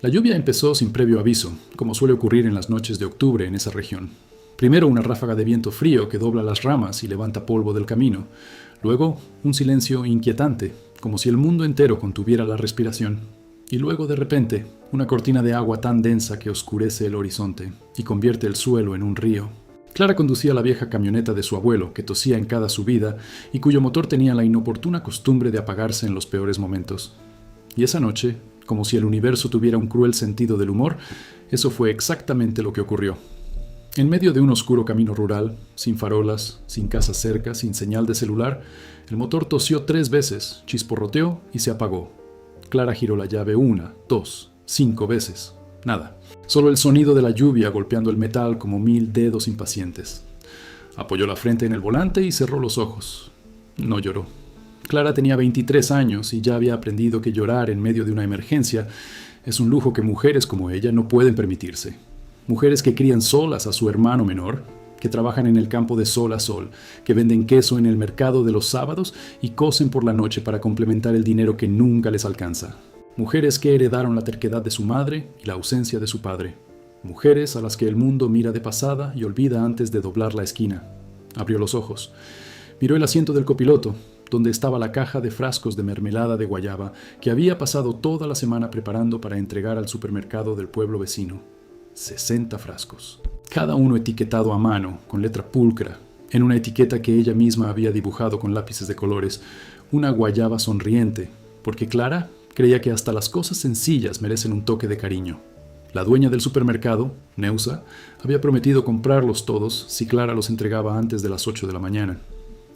La lluvia empezó sin previo aviso, como suele ocurrir en las noches de octubre en esa región. Primero una ráfaga de viento frío que dobla las ramas y levanta polvo del camino. Luego un silencio inquietante, como si el mundo entero contuviera la respiración. Y luego, de repente, una cortina de agua tan densa que oscurece el horizonte y convierte el suelo en un río. Clara conducía la vieja camioneta de su abuelo, que tosía en cada subida y cuyo motor tenía la inoportuna costumbre de apagarse en los peores momentos. Y esa noche, como si el universo tuviera un cruel sentido del humor, eso fue exactamente lo que ocurrió. En medio de un oscuro camino rural, sin farolas, sin casa cerca, sin señal de celular, el motor tosió 3 veces, chisporroteó y se apagó. Clara giró la llave 1, 2, 5 veces. Nada. Solo el sonido de la lluvia golpeando el metal como 1000 dedos impacientes. Apoyó la frente en el volante y cerró los ojos. No lloró. Clara tenía 23 años y ya había aprendido que llorar en medio de una emergencia es un lujo que mujeres como ella no pueden permitirse. Mujeres que crían solas a su hermano menor, que trabajan en el campo de sol a sol, que venden queso en el mercado de los sábados y cosen por la noche para complementar el dinero que nunca les alcanza. Mujeres que heredaron la terquedad de su madre y la ausencia de su padre. Mujeres a las que el mundo mira de pasada y olvida antes de doblar la esquina. Abrió los ojos. Miró el asiento del copiloto, donde estaba la caja de frascos de mermelada de guayaba que había pasado toda la semana preparando para entregar al supermercado del pueblo vecino. 60 frascos. Cada uno etiquetado a mano, con letra pulcra, en una etiqueta que ella misma había dibujado con lápices de colores, una guayaba sonriente, porque Clara creía que hasta las cosas sencillas merecen un toque de cariño. La dueña del supermercado, Neusa, había prometido comprarlos todos si Clara los entregaba antes de las 8 de la mañana.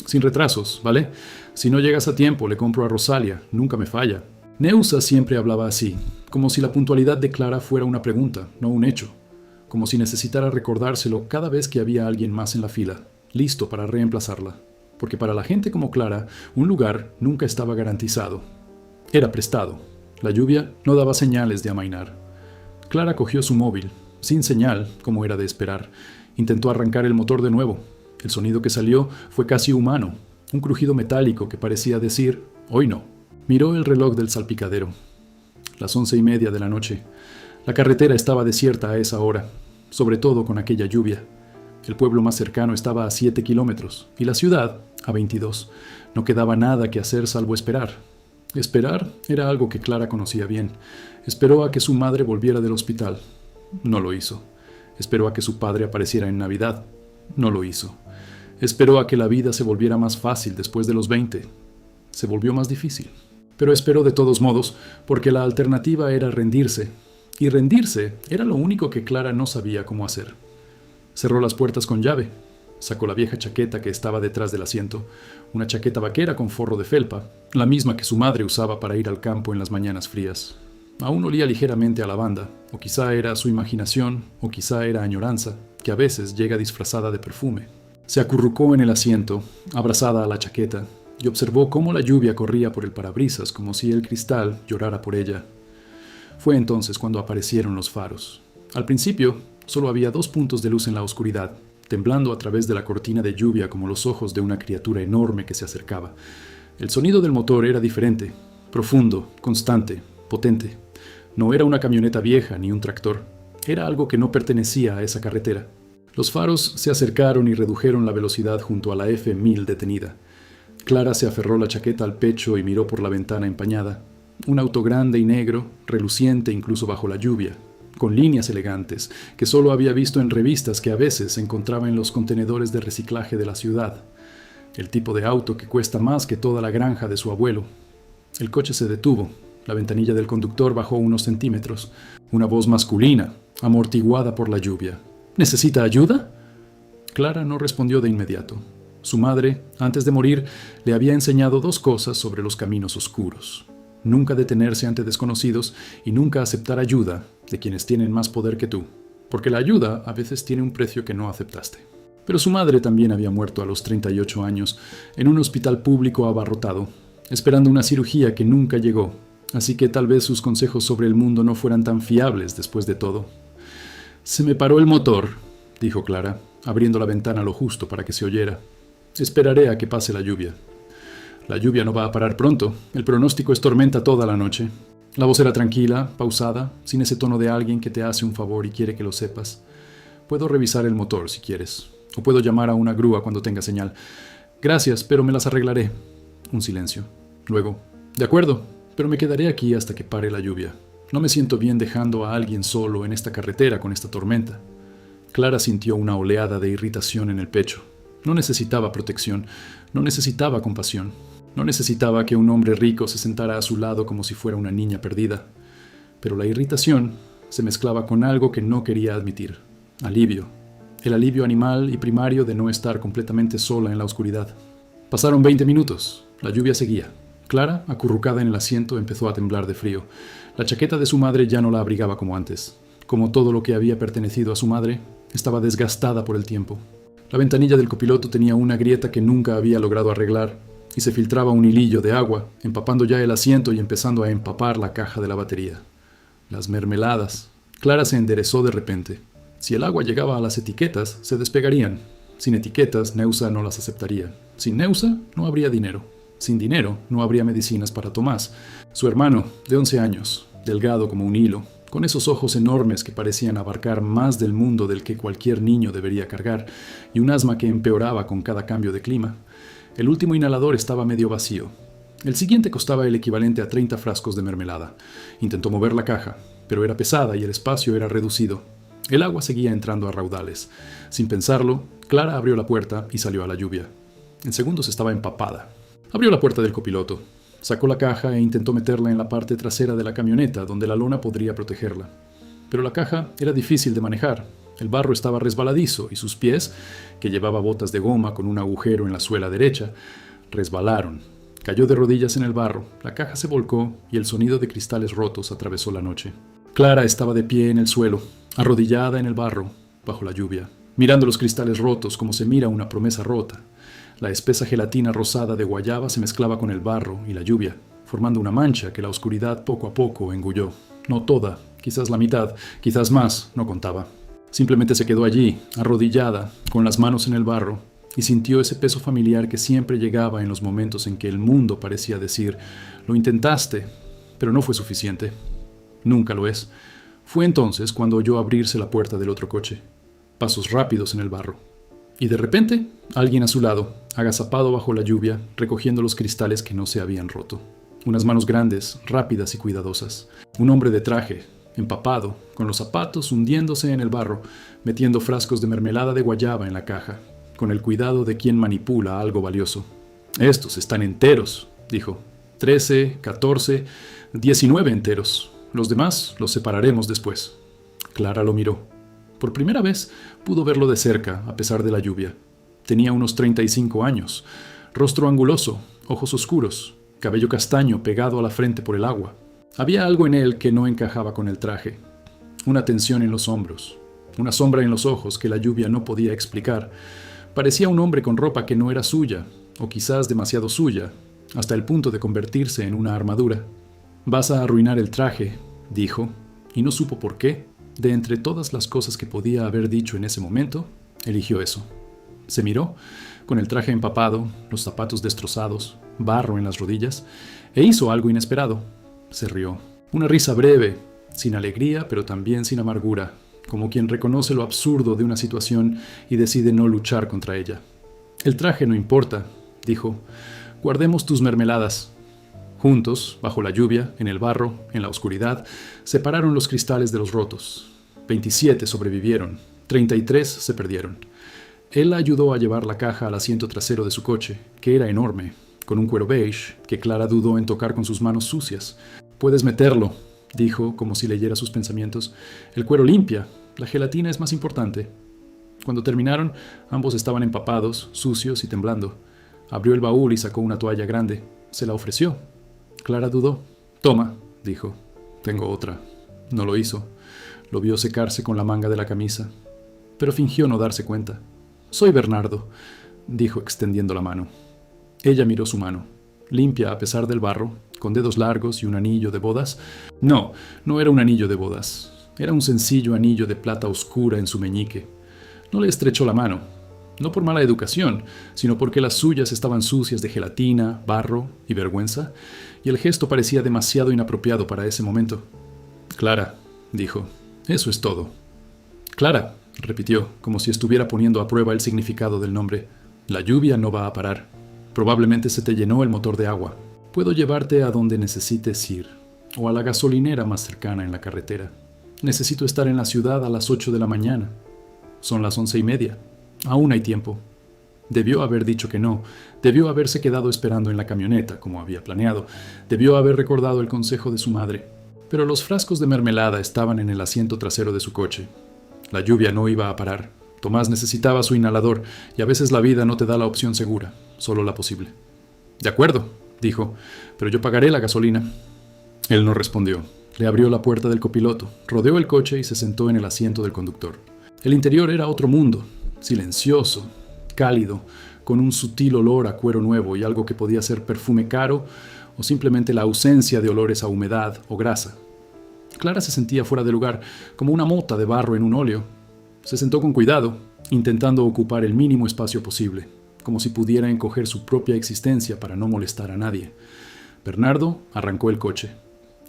Sin retrasos, ¿vale? Si no llegas a tiempo, le compro a Rosalia, nunca me falla. Neusa siempre hablaba así, como si la puntualidad de Clara fuera una pregunta, no un hecho. Como si necesitara recordárselo cada vez que había alguien más en la fila, listo para reemplazarla. Porque para la gente como Clara, un lugar nunca estaba garantizado. Era prestado. La lluvia no daba señales de amainar. Clara cogió su móvil, sin señal, como era de esperar. Intentó arrancar el motor de nuevo. El sonido que salió fue casi humano, un crujido metálico que parecía decir, hoy no. Miró el reloj del salpicadero. Las 11:30 de la noche. La carretera estaba desierta a esa hora, sobre todo con aquella lluvia. El pueblo más cercano estaba a 7 kilómetros y la ciudad a 22. No quedaba nada que hacer salvo esperar. Esperar era algo que Clara conocía bien. Esperó a que su madre volviera del hospital. No lo hizo. Esperó a que su padre apareciera en Navidad. No lo hizo. Esperó a que la vida se volviera más fácil después de los 20. Se volvió más difícil. Pero esperó de todos modos, porque la alternativa era rendirse. Y rendirse era lo único que Clara no sabía cómo hacer. Cerró las puertas con llave. Sacó la vieja chaqueta que estaba detrás del asiento, una chaqueta vaquera con forro de felpa, la misma que su madre usaba para ir al campo en las mañanas frías. Aún olía ligeramente a lavanda, o quizá era su imaginación, o quizá era añoranza, que a veces llega disfrazada de perfume. Se acurrucó en el asiento, abrazada a la chaqueta, y observó cómo la lluvia corría por el parabrisas como si el cristal llorara por ella. Fue entonces cuando aparecieron los faros. Al principio, solo había 2 puntos de luz en la oscuridad, temblando a través de la cortina de lluvia como los ojos de una criatura enorme que se acercaba. El sonido del motor era diferente, profundo, constante, potente. No era una camioneta vieja ni un tractor. Era algo que no pertenecía a esa carretera. Los faros se acercaron y redujeron la velocidad junto a la F1000 detenida. Clara se aferró la chaqueta al pecho y miró por la ventana empañada. Un auto grande y negro, reluciente incluso bajo la lluvia, con líneas elegantes, que solo había visto en revistas que a veces encontraba en los contenedores de reciclaje de la ciudad. El tipo de auto que cuesta más que toda la granja de su abuelo. El coche se detuvo. La ventanilla del conductor bajó unos centímetros. Una voz masculina, amortiguada por la lluvia. ¿Necesita ayuda? Clara no respondió de inmediato. Su madre, antes de morir, le había enseñado 2 cosas sobre los caminos oscuros. Nunca detenerse ante desconocidos y nunca aceptar ayuda de quienes tienen más poder que tú, porque la ayuda a veces tiene un precio que no aceptaste. Pero su madre también había muerto a los 38 años en un hospital público abarrotado, esperando una cirugía que nunca llegó, así que tal vez sus consejos sobre el mundo no fueran tan fiables después de todo. «Se me paró el motor», dijo Clara, abriendo la ventana lo justo para que se oyera. «Esperaré a que pase la lluvia». «La lluvia no va a parar pronto. El pronóstico es tormenta toda la noche». La voz era tranquila, pausada, sin ese tono de alguien que te hace un favor y quiere que lo sepas. Puedo revisar el motor si quieres, o puedo llamar a una grúa cuando tenga señal. Gracias, pero me las arreglaré. Un silencio. Luego, de acuerdo, pero me quedaré aquí hasta que pare la lluvia. No me siento bien dejando a alguien solo en esta carretera con esta tormenta. Clara sintió una oleada de irritación en el pecho. No necesitaba protección, no necesitaba compasión, no necesitaba que un hombre rico se sentara a su lado como si fuera una niña perdida. Pero la irritación se mezclaba con algo que no quería admitir. Alivio. El alivio animal y primario de no estar completamente sola en la oscuridad. Pasaron 20 minutos. La lluvia seguía. Clara, acurrucada en el asiento, empezó a temblar de frío. La chaqueta de su madre ya no la abrigaba como antes. Como todo lo que había pertenecido a su madre, estaba desgastada por el tiempo. La ventanilla del copiloto tenía una grieta que nunca había logrado arreglar, y se filtraba un hilillo de agua, empapando ya el asiento y empezando a empapar la caja de la batería. Las mermeladas. Clara se enderezó de repente. Si el agua llegaba a las etiquetas, se despegarían. Sin etiquetas, Neusa no las aceptaría. Sin Neusa, no habría dinero. Sin dinero, no habría medicinas para Tomás, su hermano, de 11 años, delgado como un hilo, con esos ojos enormes que parecían abarcar más del mundo del que cualquier niño debería cargar, y un asma que empeoraba con cada cambio de clima. El último inhalador estaba medio vacío. El siguiente costaba el equivalente a 30 frascos de mermelada. Intentó mover la caja, pero era pesada y el espacio era reducido. El agua seguía entrando a raudales. Sin pensarlo, Clara abrió la puerta y salió a la lluvia. En segundos estaba empapada. Abrió la puerta del copiloto. Sacó la caja e intentó meterla en la parte trasera de la camioneta, donde la lona podría protegerla. Pero la caja era difícil de manejar. El barro estaba resbaladizo y sus pies, que llevaba botas de goma con un agujero en la suela derecha, resbalaron. Cayó de rodillas en el barro, la caja se volcó y el sonido de cristales rotos atravesó la noche. Clara estaba de pie en el suelo, arrodillada en el barro, bajo la lluvia, mirando los cristales rotos como se mira una promesa rota. La espesa gelatina rosada de guayaba se mezclaba con el barro y la lluvia, formando una mancha que la oscuridad poco a poco engulló. No toda, quizás la mitad, quizás más, no contaba. Simplemente se quedó allí, arrodillada, con las manos en el barro, y sintió ese peso familiar que siempre llegaba en los momentos en que el mundo parecía decir: lo intentaste, pero no fue suficiente. Nunca lo es. Fue entonces cuando oyó abrirse la puerta del otro coche. Pasos rápidos en el barro. Y de repente, alguien a su lado, agazapado bajo la lluvia, recogiendo los cristales que no se habían roto. Unas manos grandes, rápidas y cuidadosas. Un hombre de traje, empapado, con los zapatos hundiéndose en el barro, metiendo frascos de mermelada de guayaba en la caja, con el cuidado de quien manipula algo valioso. «Estos están enteros», dijo. 13, 14, 19 enteros. Los demás los separaremos después. Clara lo miró. Por primera vez pudo verlo de cerca, a pesar de la lluvia. Tenía unos 35 años, rostro anguloso, ojos oscuros, cabello castaño pegado a la frente por el agua. Había algo en él que no encajaba con el traje. Una tensión en los hombros, una sombra en los ojos que la lluvia no podía explicar. Parecía un hombre con ropa que no era suya, o quizás demasiado suya, hasta el punto de convertirse en una armadura. «Vas a arruinar el traje», dijo, y no supo por qué. De entre todas las cosas que podía haber dicho en ese momento, eligió eso. Se miró, con el traje empapado, los zapatos destrozados, barro en las rodillas, e hizo algo inesperado. Se rió. Una risa breve, sin alegría, pero también sin amargura, como quien reconoce lo absurdo de una situación y decide no luchar contra ella. «El traje no importa», dijo. «Guardemos tus mermeladas». Juntos, bajo la lluvia, en el barro, en la oscuridad, separaron los cristales de los rotos. 27 sobrevivieron, 33 se perdieron. Él la ayudó a llevar la caja al asiento trasero de su coche, que era enorme, con un cuero beige que Clara dudó en tocar con sus manos sucias. «Puedes meterlo», dijo, como si leyera sus pensamientos. «El cuero limpia, la gelatina es más importante». Cuando terminaron, ambos estaban empapados, sucios y temblando. Abrió el baúl y sacó una toalla grande. Se la ofreció. Clara dudó. «Toma», dijo. «Tengo otra». No lo hizo. Lo vio secarse con la manga de la camisa, pero fingió no darse cuenta. «Soy Bernardo», dijo extendiendo la mano. Ella miró su mano, limpia a pesar del barro, con dedos largos y un anillo de bodas. No, no era un anillo de bodas. Era un sencillo anillo de plata oscura en su meñique. No le estrechó la mano. No por mala educación, sino porque las suyas estaban sucias de gelatina, barro y vergüenza, y el gesto parecía demasiado inapropiado para ese momento. Clara, dijo, eso es todo. Clara, repitió, como si estuviera poniendo a prueba el significado del nombre. La lluvia no va a parar. Probablemente se te llenó el motor de agua. Puedo llevarte a donde necesites ir, o a la gasolinera más cercana en la carretera. Necesito estar en la ciudad a las 8 de la mañana. Son las 11:30. Aún hay tiempo. Debió haber dicho que no. Debió haberse quedado esperando en la camioneta, como había planeado. Debió haber recordado el consejo de su madre. Pero los frascos de mermelada estaban en el asiento trasero de su coche. La lluvia no iba a parar. Tomás necesitaba su inhalador, y a veces la vida no te da la opción segura, solo la posible. De acuerdo, dijo, pero yo pagaré la gasolina. Él no respondió. Le abrió la puerta del copiloto, rodeó el coche y se sentó en el asiento del conductor. El interior era otro mundo, silencioso, cálido, con un sutil olor a cuero nuevo y algo que podía ser perfume caro o simplemente la ausencia de olores a humedad o grasa. Clara se sentía fuera de lugar, como una mota de barro en un óleo. Se sentó con cuidado, intentando ocupar el mínimo espacio posible, como si pudiera encoger su propia existencia para no molestar a nadie. Bernardo arrancó el coche.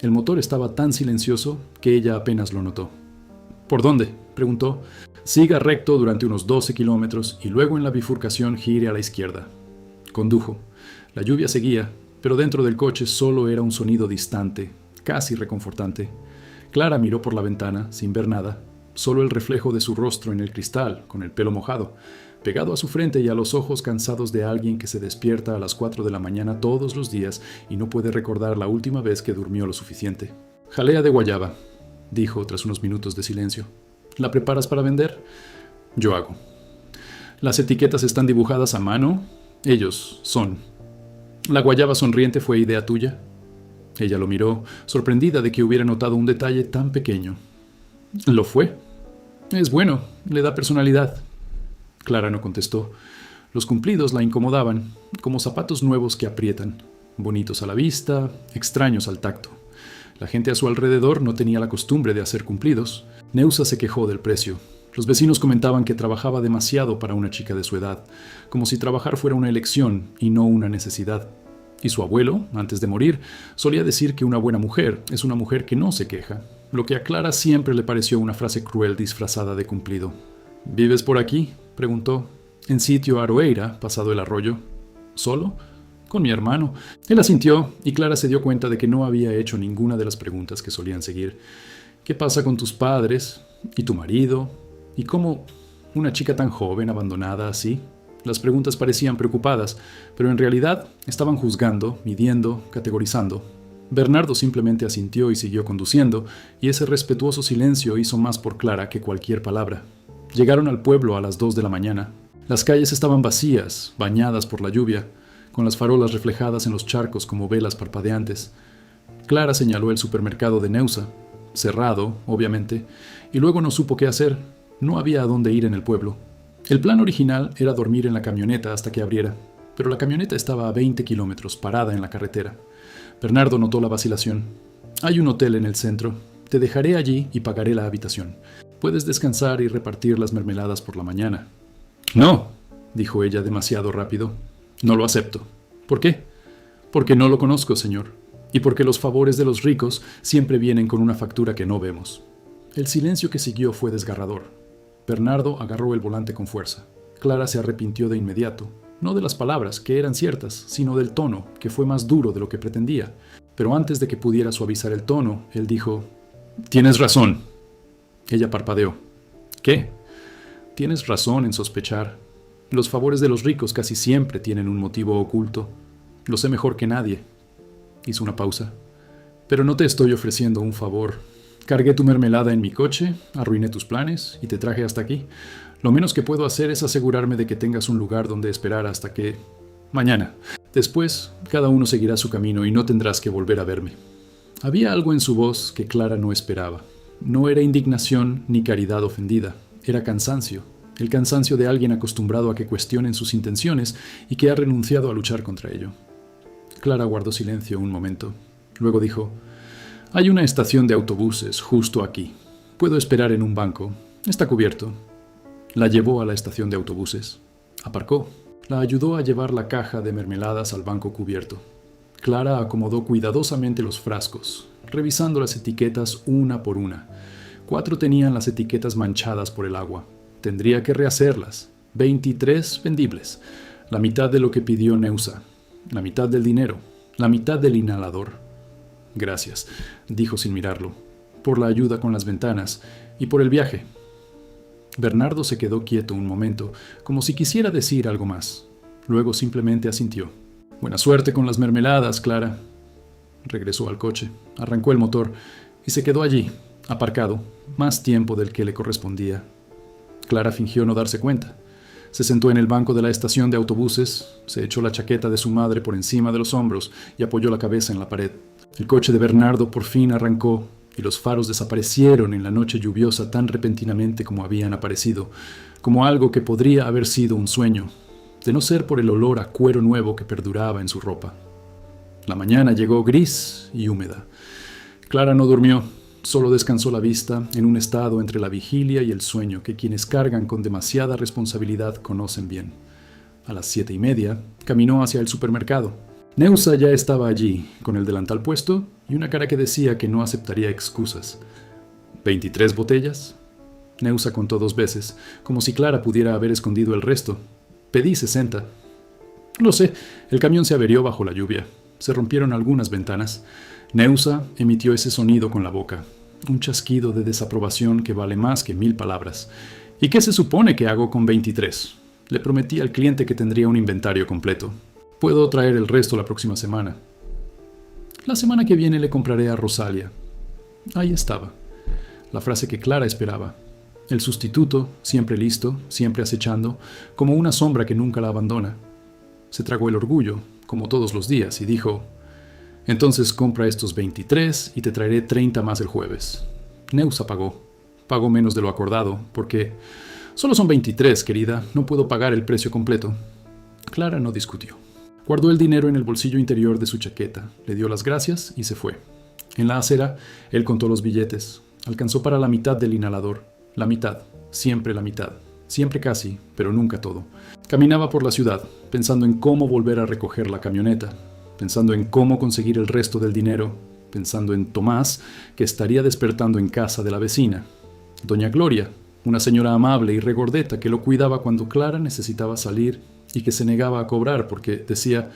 El motor estaba tan silencioso que ella apenas lo notó. ¿Por dónde?, preguntó. Siga recto durante unos 12 kilómetros y luego en la bifurcación gire a la izquierda. Condujo. La lluvia seguía, pero dentro del coche solo era un sonido distante, casi reconfortante. Clara miró por la ventana, sin ver nada, solo el reflejo de su rostro en el cristal, con el pelo mojado, pegado a su frente y a los ojos cansados de alguien que se despierta a las 4 de la mañana todos los días y no puede recordar la última vez que durmió lo suficiente. Jalea de guayaba, dijo tras unos minutos de silencio. ¿La preparas para vender? Yo hago. ¿Las etiquetas están dibujadas a mano? Ellos son. ¿La guayaba sonriente fue idea tuya? Ella lo miró, sorprendida de que hubiera notado un detalle tan pequeño. Lo fue. Es bueno, le da personalidad. Clara no contestó. Los cumplidos la incomodaban, como zapatos nuevos que aprietan, bonitos a la vista, extraños al tacto. La gente a su alrededor no tenía la costumbre de hacer cumplidos. Neusa se quejó del precio. Los vecinos comentaban que trabajaba demasiado para una chica de su edad, como si trabajar fuera una elección y no una necesidad. Y su abuelo, antes de morir, solía decir que una buena mujer es una mujer que no se queja, lo que a Clara siempre le pareció una frase cruel disfrazada de cumplido. ¿Vives por aquí?, preguntó. En sitio Aroeira, pasado el arroyo. ¿Solo? Con mi hermano. Él asintió y Clara se dio cuenta de que no había hecho ninguna de las preguntas que solían seguir. ¿Qué pasa con tus padres? ¿Y tu marido? ¿Y cómo una chica tan joven abandonada así? Las preguntas parecían preocupadas, pero en realidad estaban juzgando, midiendo, categorizando. Bernardo simplemente asintió y siguió conduciendo, y ese respetuoso silencio hizo más por Clara que cualquier palabra. Llegaron al pueblo a las 2 de la mañana. Las calles estaban vacías, bañadas por la lluvia, con las farolas reflejadas en los charcos como velas parpadeantes. Clara señaló el supermercado de Neusa, cerrado, obviamente, y luego no supo qué hacer. No había a dónde ir en el pueblo. El plan original era dormir en la camioneta hasta que abriera, pero la camioneta estaba a 20 kilómetros, parada en la carretera. Bernardo notó la vacilación. Hay un hotel en el centro. Te dejaré allí y pagaré la habitación. Puedes descansar y repartir las mermeladas por la mañana. No, dijo ella demasiado rápido. No lo acepto. ¿Por qué? Porque no lo conozco, señor. Y porque los favores de los ricos siempre vienen con una factura que no vemos. El silencio que siguió fue desgarrador. Bernardo agarró el volante con fuerza. Clara se arrepintió de inmediato. No de las palabras, que eran ciertas, sino del tono, que fue más duro de lo que pretendía. Pero antes de que pudiera suavizar el tono, él dijo: «Tienes razón». Ella parpadeó. «¿Qué?» «Tienes razón en sospechar. Los favores de los ricos casi siempre tienen un motivo oculto. Lo sé mejor que nadie». Hizo una pausa. «Pero no te estoy ofreciendo un favor. Cargué tu mermelada en mi coche, arruiné tus planes y te traje hasta aquí. Lo menos que puedo hacer es asegurarme de que tengas un lugar donde esperar hasta que... mañana. Después, cada uno seguirá su camino y no tendrás que volver a verme». Había algo en su voz que Clara no esperaba. No era indignación ni caridad ofendida. Era cansancio. El cansancio de alguien acostumbrado a que cuestionen sus intenciones y que ha renunciado a luchar contra ello. Clara guardó silencio un momento. Luego dijo: «Hay una estación de autobuses justo aquí. Puedo esperar en un banco. Está cubierto». La llevó a la estación de autobuses. Aparcó. La ayudó a llevar la caja de mermeladas al banco cubierto. Clara acomodó cuidadosamente los frascos, revisando las etiquetas una por una. 4 tenían las etiquetas manchadas por el agua. Tendría que rehacerlas. 23 vendibles. La mitad de lo que pidió Neusa. La mitad del dinero. La mitad del inhalador. Gracias, dijo sin mirarlo, por la ayuda con las ventanas y por el viaje. Bernardo se quedó quieto un momento, como si quisiera decir algo más. Luego simplemente asintió. Buena suerte con las mermeladas, Clara. Regresó al coche, arrancó el motor y se quedó allí, aparcado, más tiempo del que le correspondía. Clara fingió no darse cuenta. Se sentó en el banco de la estación de autobuses, se echó la chaqueta de su madre por encima de los hombros y apoyó la cabeza en la pared. El coche de Bernardo por fin arrancó y los faros desaparecieron en la noche lluviosa tan repentinamente como habían aparecido, como algo que podría haber sido un sueño, de no ser por el olor a cuero nuevo que perduraba en su ropa. La mañana llegó gris y húmeda. Clara no durmió, solo descansó la vista en un estado entre la vigilia y el sueño que quienes cargan con demasiada responsabilidad conocen bien. A las 7:30 caminó hacia el supermercado. Neusa ya estaba allí, con el delantal puesto y una cara que decía que no aceptaría excusas. ¿23 botellas? Neusa contó 2 veces, como si Clara pudiera haber escondido el resto. Pedí 60. Lo sé, el camión se averió bajo la lluvia. Se rompieron algunas ventanas. Neusa emitió ese sonido con la boca, un chasquido de desaprobación que vale más que 1000 palabras. ¿Y qué se supone que hago con 23? Le prometí al cliente que tendría un inventario completo. Puedo traer el resto la próxima semana. La semana que viene le compraré a Rosalia. Ahí estaba, la frase que Clara esperaba. El sustituto, siempre listo, siempre acechando, como una sombra que nunca la abandona. Se tragó el orgullo, como todos los días, y dijo: entonces compra estos 23 y te traeré 30 más el jueves. Neusa pagó. Pagó menos de lo acordado, porque solo son 23, querida, no puedo pagar el precio completo. Clara no discutió. Guardó el dinero en el bolsillo interior de su chaqueta, le dio las gracias y se fue. En la acera, él contó los billetes. Alcanzó para la mitad del inhalador. La mitad, siempre la mitad. Siempre casi, pero nunca todo. Caminaba por la ciudad, pensando en cómo volver a recoger la camioneta, pensando en cómo conseguir el resto del dinero, pensando en Tomás, que estaría despertando en casa de la vecina. Doña Gloria, una señora amable y regordeta que lo cuidaba cuando Clara necesitaba salir y que se negaba a cobrar porque decía: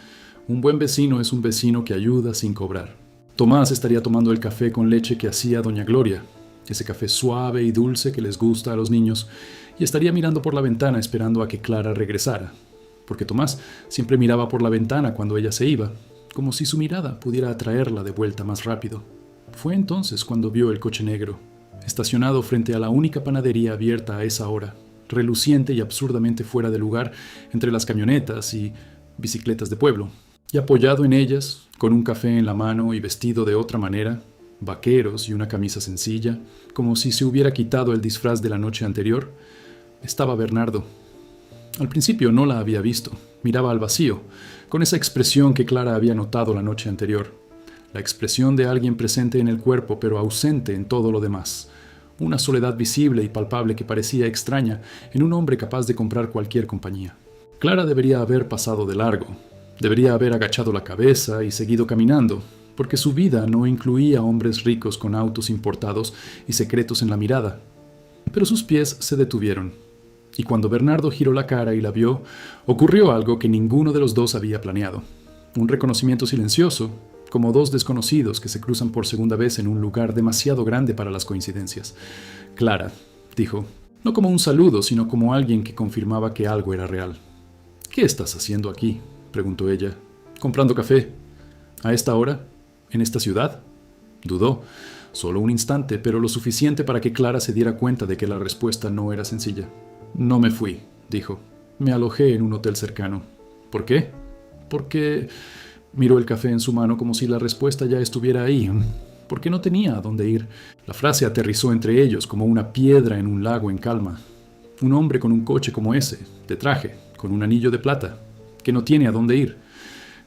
un buen vecino es un vecino que ayuda sin cobrar. Tomás estaría tomando el café con leche que hacía Doña Gloria, ese café suave y dulce que les gusta a los niños, y estaría mirando por la ventana esperando a que Clara regresara, porque Tomás siempre miraba por la ventana cuando ella se iba, como si su mirada pudiera atraerla de vuelta más rápido. Fue entonces cuando vio el coche negro, estacionado frente a la única panadería abierta a esa hora, reluciente y absurdamente fuera de lugar entre las camionetas y bicicletas de pueblo, y apoyado en ellas, con un café en la mano y vestido de otra manera, vaqueros y una camisa sencilla, como si se hubiera quitado el disfraz de la noche anterior, estaba Bernardo. Al principio no la había visto, miraba al vacío, con esa expresión que Clara había notado la noche anterior, la expresión de alguien presente en el cuerpo pero ausente en todo lo demás, una soledad visible y palpable que parecía extraña en un hombre capaz de comprar cualquier compañía. Clara debería haber pasado de largo, debería haber agachado la cabeza y seguido caminando, porque su vida no incluía hombres ricos con autos importados y secretos en la mirada. Pero sus pies se detuvieron, y cuando Bernardo giró la cara y la vio, ocurrió algo que ninguno de los dos había planeado. Un reconocimiento silencioso, como 2 desconocidos que se cruzan por segunda vez en un lugar demasiado grande para las coincidencias. Clara, dijo, no como un saludo, sino como alguien que confirmaba que algo era real. ¿Qué estás haciendo aquí?, preguntó ella. ¿Comprando café? ¿A esta hora? ¿En esta ciudad? Dudó, solo un instante, pero lo suficiente para que Clara se diera cuenta de que la respuesta no era sencilla. No me fui, dijo. Me alojé en un hotel cercano. ¿Por qué? Porque... Miró el café en su mano como si la respuesta ya estuviera ahí, porque no tenía a dónde ir. La frase aterrizó entre ellos como una piedra en un lago en calma. Un hombre con un coche como ese, de traje, con un anillo de plata, que no tiene a dónde ir.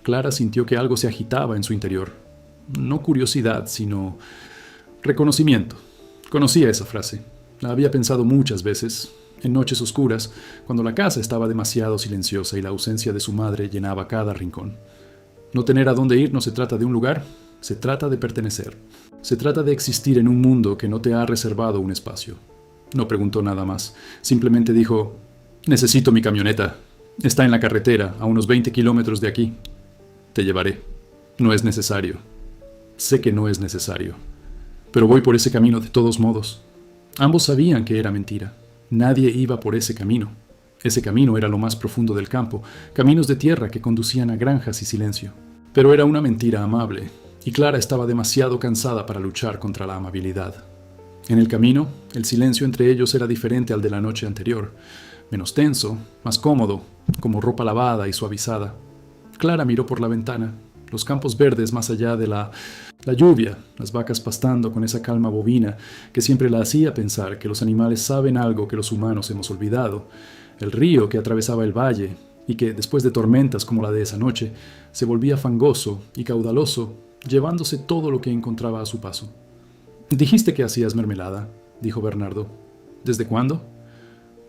Clara sintió que algo se agitaba en su interior. No curiosidad, sino reconocimiento. Conocía esa frase. La había pensado muchas veces. En noches oscuras, cuando la casa estaba demasiado silenciosa y la ausencia de su madre llenaba cada rincón. No tener a dónde ir no se trata de un lugar, se trata de pertenecer. Se trata de existir en un mundo que no te ha reservado un espacio. No preguntó nada más, simplemente dijo: «Necesito mi camioneta. Está en la carretera, a unos 20 kilómetros de aquí. Te llevaré. No es necesario. Sé que no es necesario. Pero voy por ese camino de todos modos». Ambos sabían que era mentira. Nadie iba por ese camino. Ese camino era lo más profundo del campo, caminos de tierra que conducían a granjas y silencio. Pero era una mentira amable, y Clara estaba demasiado cansada para luchar contra la amabilidad. En el camino, el silencio entre ellos era diferente al de la noche anterior, menos tenso, más cómodo, como ropa lavada y suavizada. Clara miró por la ventana, los campos verdes más allá de la lluvia, las vacas pastando con esa calma bovina que siempre la hacía pensar que los animales saben algo que los humanos hemos olvidado, el río que atravesaba el valle y que, después de tormentas como la de esa noche, se volvía fangoso y caudaloso, llevándose todo lo que encontraba a su paso. «Dijiste que hacías mermelada», dijo Bernardo. «¿Desde cuándo?»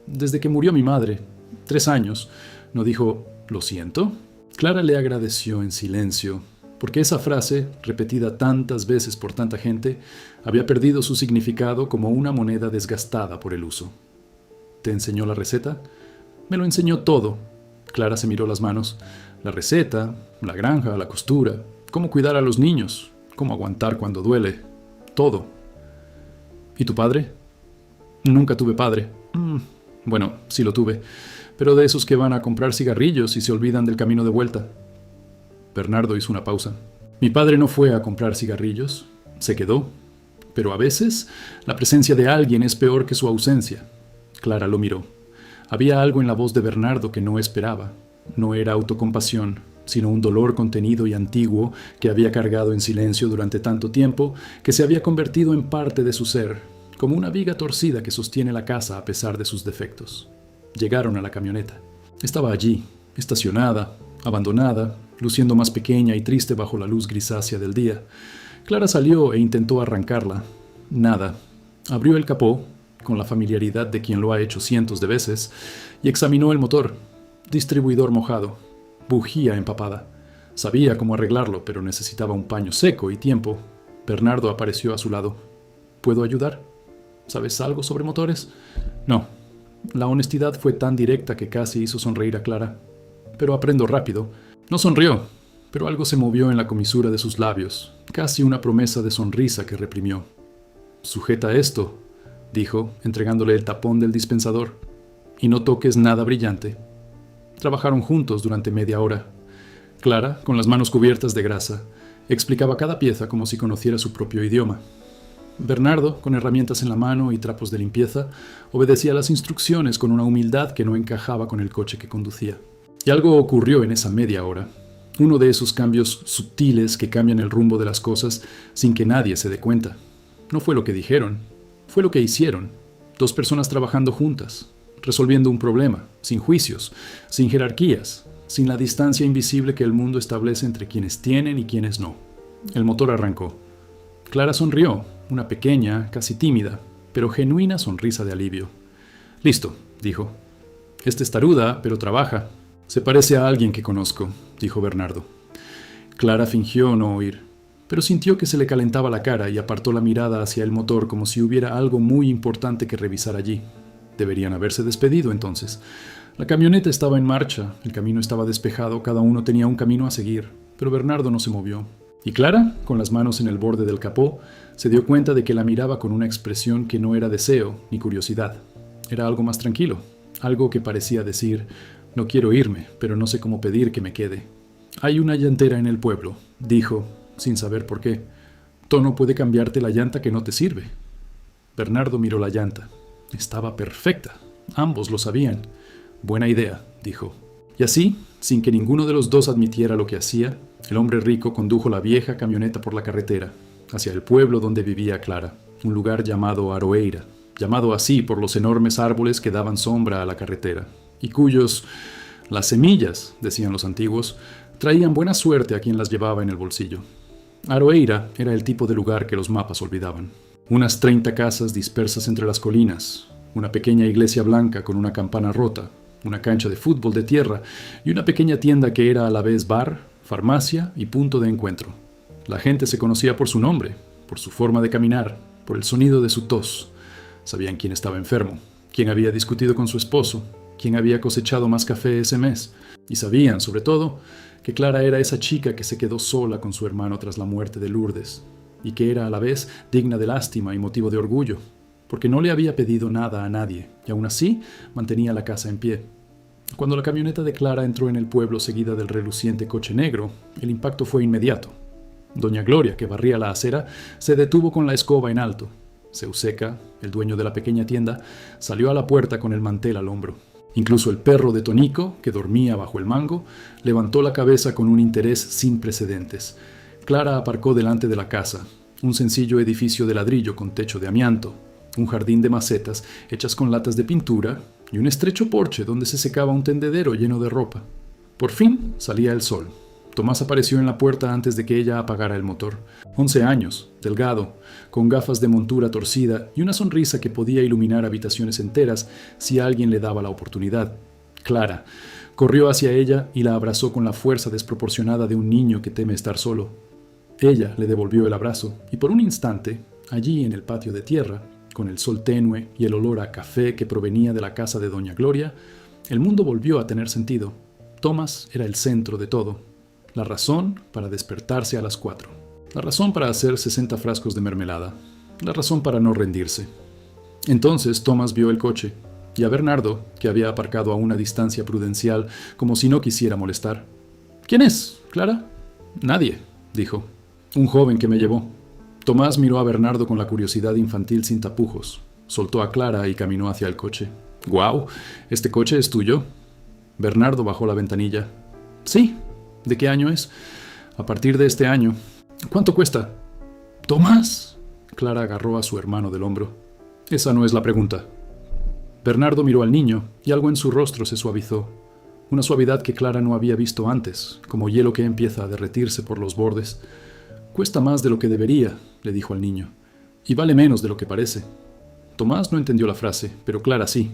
«Desde que murió mi madre. 3 años». ¿No dijo «lo siento»? Clara le agradeció en silencio, porque esa frase, repetida tantas veces por tanta gente, había perdido su significado como una moneda desgastada por el uso. «¿Te enseñó la receta?» «Me lo enseñó todo». Clara se miró las manos. La receta, la granja, la costura, cómo cuidar a los niños, cómo aguantar cuando duele, todo. «¿Y tu padre?» «Nunca tuve padre». Bueno, sí lo tuve, pero de esos que van a comprar cigarrillos y se olvidan del camino de vuelta». Bernardo hizo una pausa. «Mi padre no fue a comprar cigarrillos, se quedó. Pero a veces la presencia de alguien es peor que su ausencia». Clara lo miró. Había algo en la voz de Bernardo que no esperaba. No era autocompasión, sino un dolor contenido y antiguo que había cargado en silencio durante tanto tiempo que se había convertido en parte de su ser, como una viga torcida que sostiene la casa a pesar de sus defectos. Llegaron a la camioneta. Estaba allí, estacionada, abandonada, luciendo más pequeña y triste bajo la luz grisácea del día. Clara salió e intentó arrancarla. Nada. Abrió el capó, con la familiaridad de quien lo ha hecho cientos de veces, y examinó el motor. Distribuidor mojado. Bujía empapada. Sabía cómo arreglarlo, pero necesitaba un paño seco y tiempo. Bernardo apareció a su lado. «¿Puedo ayudar? ¿Sabes algo sobre motores?» «No». La honestidad fue tan directa que casi hizo sonreír a Clara. «Pero aprendo rápido». No sonrió, pero algo se movió en la comisura de sus labios, casi una promesa de sonrisa que reprimió. «Sujeta esto», dijo, entregándole el tapón del dispensador, «y no toques nada brillante». Trabajaron juntos durante media hora. Clara, con las manos cubiertas de grasa, explicaba cada pieza como si conociera su propio idioma. Bernardo, con herramientas en la mano y trapos de limpieza, obedecía las instrucciones con una humildad que no encajaba con el coche que conducía. Y algo ocurrió en esa media hora. Uno de esos cambios sutiles que cambian el rumbo de las cosas sin que nadie se dé cuenta. No fue lo que dijeron, fue lo que hicieron. 2 personas trabajando juntas, resolviendo un problema, sin juicios, sin jerarquías, sin la distancia invisible que el mundo establece entre quienes tienen y quienes no. El motor arrancó. Clara sonrió, una pequeña, casi tímida, pero genuina sonrisa de alivio. «Listo», dijo. «Es testaruda, pero trabaja. Se parece a alguien que conozco», dijo Bernardo. Clara fingió no oír, pero sintió que se le calentaba la cara y apartó la mirada hacia el motor como si hubiera algo muy importante que revisar allí. Deberían haberse despedido entonces. La camioneta estaba en marcha, el camino estaba despejado, cada uno tenía un camino a seguir, pero Bernardo no se movió. Y Clara, con las manos en el borde del capó, se dio cuenta de que la miraba con una expresión que no era deseo ni curiosidad. Era algo más tranquilo, algo que parecía decir: «No quiero irme, pero no sé cómo pedir que me quede». «Hay una llantera en el pueblo», dijo, sin saber por qué. «Tono puede cambiarte la llanta que no te sirve». Bernardo miró la llanta. Estaba perfecta. Ambos lo sabían. «Buena idea», dijo. Y así, sin que ninguno de los dos admitiera lo que hacía, el hombre rico condujo la vieja camioneta por la carretera, hacia el pueblo donde vivía Clara, un lugar llamado Aroeira, llamado así por los enormes árboles que daban sombra a la carretera, y cuyos, las semillas, decían los antiguos, traían buena suerte a quien las llevaba en el bolsillo. Aroeira era el tipo de lugar que los mapas olvidaban. Unas 30 casas dispersas entre las colinas, Una pequeña iglesia blanca con una campana rota, una cancha de fútbol de tierra y una pequeña tienda que era a la vez bar, farmacia y punto de encuentro. La gente se conocía por su nombre, por su forma de caminar, por el sonido de su tos. Sabían quién estaba enfermo, quién había discutido con su esposo, quién había cosechado más café ese mes. Y sabían, sobre todo, que Clara era esa chica que se quedó sola con su hermano tras la muerte de Lourdes, y que era a la vez digna de lástima y motivo de orgullo, porque no le había pedido nada a nadie, y aún así mantenía la casa en pie. Cuando la camioneta de Clara entró en el pueblo seguida del reluciente coche negro, el impacto fue inmediato. Doña Gloria, que barría la acera, se detuvo con la escoba en alto. Seuseca, el dueño de la pequeña tienda, salió a la puerta con el mantel al hombro. Incluso el perro de Tonico, que dormía bajo el mango, levantó la cabeza con un interés sin precedentes. Clara aparcó delante de la casa, un sencillo edificio de ladrillo con techo de amianto, un jardín de macetas hechas con latas de pintura y un estrecho porche donde se secaba un tendedero lleno de ropa. Por fin salía el sol. Tomás apareció en la puerta antes de que ella apagara el motor. 11 años, delgado, con gafas de montura torcida y una sonrisa que podía iluminar habitaciones enteras si alguien le daba la oportunidad. Clara corrió hacia ella y la abrazó con la fuerza desproporcionada de un niño que teme estar solo. Ella le devolvió el abrazo y por un instante, allí en el patio de tierra, con el sol tenue y el olor a café que provenía de la casa de Doña Gloria, el mundo volvió a tener sentido. Tomás era el centro de todo. La razón para despertarse a las 4. La razón para hacer 60 frascos de mermelada. La razón para no rendirse. Entonces Tomás vio el coche y a Bernardo, que había aparcado a una distancia prudencial como si no quisiera molestar. ¿Quién es, Clara? Nadie, dijo. Un joven que me llevó. Tomás miró a Bernardo con la curiosidad infantil sin tapujos. Soltó a Clara y caminó hacia el coche. «¡Guau! ¿Este coche es tuyo?» Bernardo bajó la ventanilla. «Sí. ¿De qué año es?» «A partir de este año». «¿Cuánto cuesta?» «¿Tomás?» Clara agarró a su hermano del hombro. «Esa no es la pregunta». Bernardo miró al niño y algo en su rostro se suavizó. Una suavidad que Clara no había visto antes, como hielo que empieza a derretirse por los bordes. «Cuesta más de lo que debería», le dijo al niño, «y vale menos de lo que parece». Tomás no entendió la frase, pero Clara sí,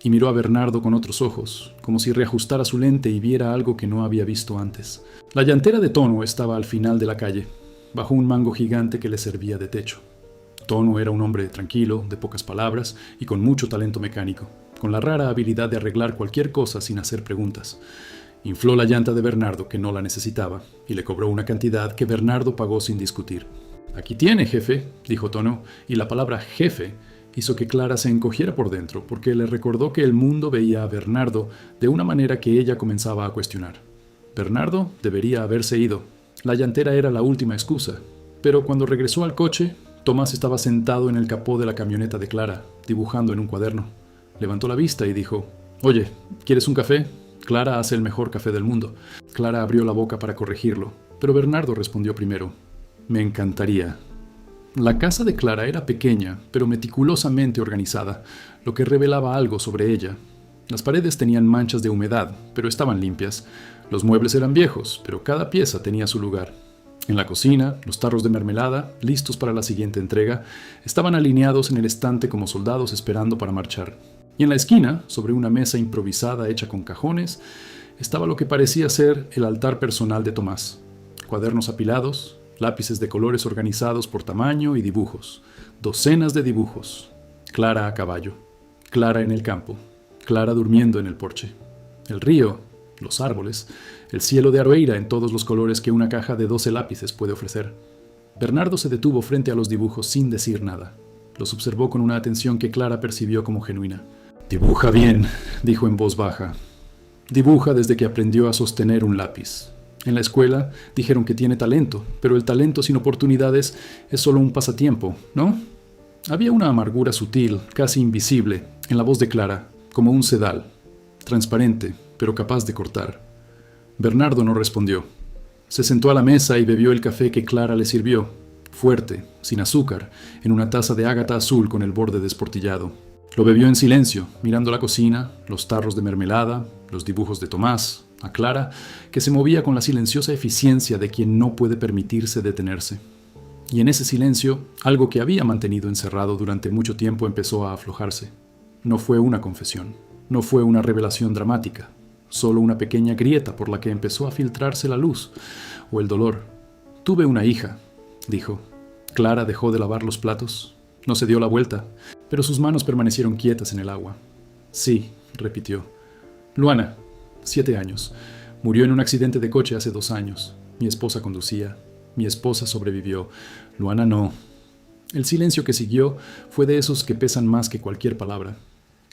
y miró a Bernardo con otros ojos, como si reajustara su lente y viera algo que no había visto antes. La llantera de Tono estaba al final de la calle, bajo un mango gigante que le servía de techo. Tono era un hombre tranquilo, de pocas palabras y con mucho talento mecánico, con la rara habilidad de arreglar cualquier cosa sin hacer preguntas. Infló la llanta de Bernardo, que no la necesitaba, y le cobró una cantidad que Bernardo pagó sin discutir. «Aquí tiene, jefe», dijo Tono, y la palabra «jefe» hizo que Clara se encogiera por dentro, porque le recordó que el mundo veía a Bernardo de una manera que ella comenzaba a cuestionar. Bernardo debería haberse ido. La llantera era la última excusa. Pero cuando regresó al coche, Tomás estaba sentado en el capó de la camioneta de Clara, dibujando en un cuaderno. Levantó la vista y dijo: «Oye, ¿quieres un café? Clara hace el mejor café del mundo». Clara abrió la boca para corregirlo, pero Bernardo respondió primero: «Me encantaría». La casa de Clara era pequeña, pero meticulosamente organizada, lo que revelaba algo sobre ella. Las paredes tenían manchas de humedad, pero estaban limpias. Los muebles eran viejos, pero cada pieza tenía su lugar. En la cocina, los tarros de mermelada, listos para la siguiente entrega, estaban alineados en el estante como soldados esperando para marchar. Y en la esquina, sobre una mesa improvisada hecha con cajones, estaba lo que parecía ser el altar personal de Tomás. Cuadernos apilados, lápices de colores organizados por tamaño y dibujos. Docenas de dibujos. Clara a caballo. Clara en el campo. Clara durmiendo en el porche. El río, los árboles, el cielo de Aroeira en todos los colores que una caja de 12 lápices puede ofrecer. Bernardo se detuvo frente a los dibujos sin decir nada. Los observó con una atención que Clara percibió como genuina. «Dibuja bien», dijo en voz baja. «Dibuja desde que aprendió a sostener un lápiz. En la escuela dijeron que tiene talento, pero el talento sin oportunidades es solo un pasatiempo, ¿no?» Había una amargura sutil, casi invisible, en la voz de Clara, como un sedal, transparente, pero capaz de cortar. Bernardo no respondió. Se sentó a la mesa y bebió el café que Clara le sirvió, fuerte, sin azúcar, en una taza de ágata azul con el borde desportillado. Lo bebió en silencio, mirando la cocina, los tarros de mermelada, los dibujos de Tomás, a Clara, que se movía con la silenciosa eficiencia de quien no puede permitirse detenerse. Y en ese silencio, algo que había mantenido encerrado durante mucho tiempo empezó a aflojarse. No fue una confesión, no fue una revelación dramática, solo una pequeña grieta por la que empezó a filtrarse la luz o el dolor. Tuve una hija, dijo. Clara dejó de lavar los platos. No se dio la vuelta, pero sus manos permanecieron quietas en el agua. Sí, repitió. Luana, 7 años. Murió en un accidente de coche hace 2 años. Mi esposa conducía. Mi esposa sobrevivió. Luana no. El silencio que siguió fue de esos que pesan más que cualquier palabra.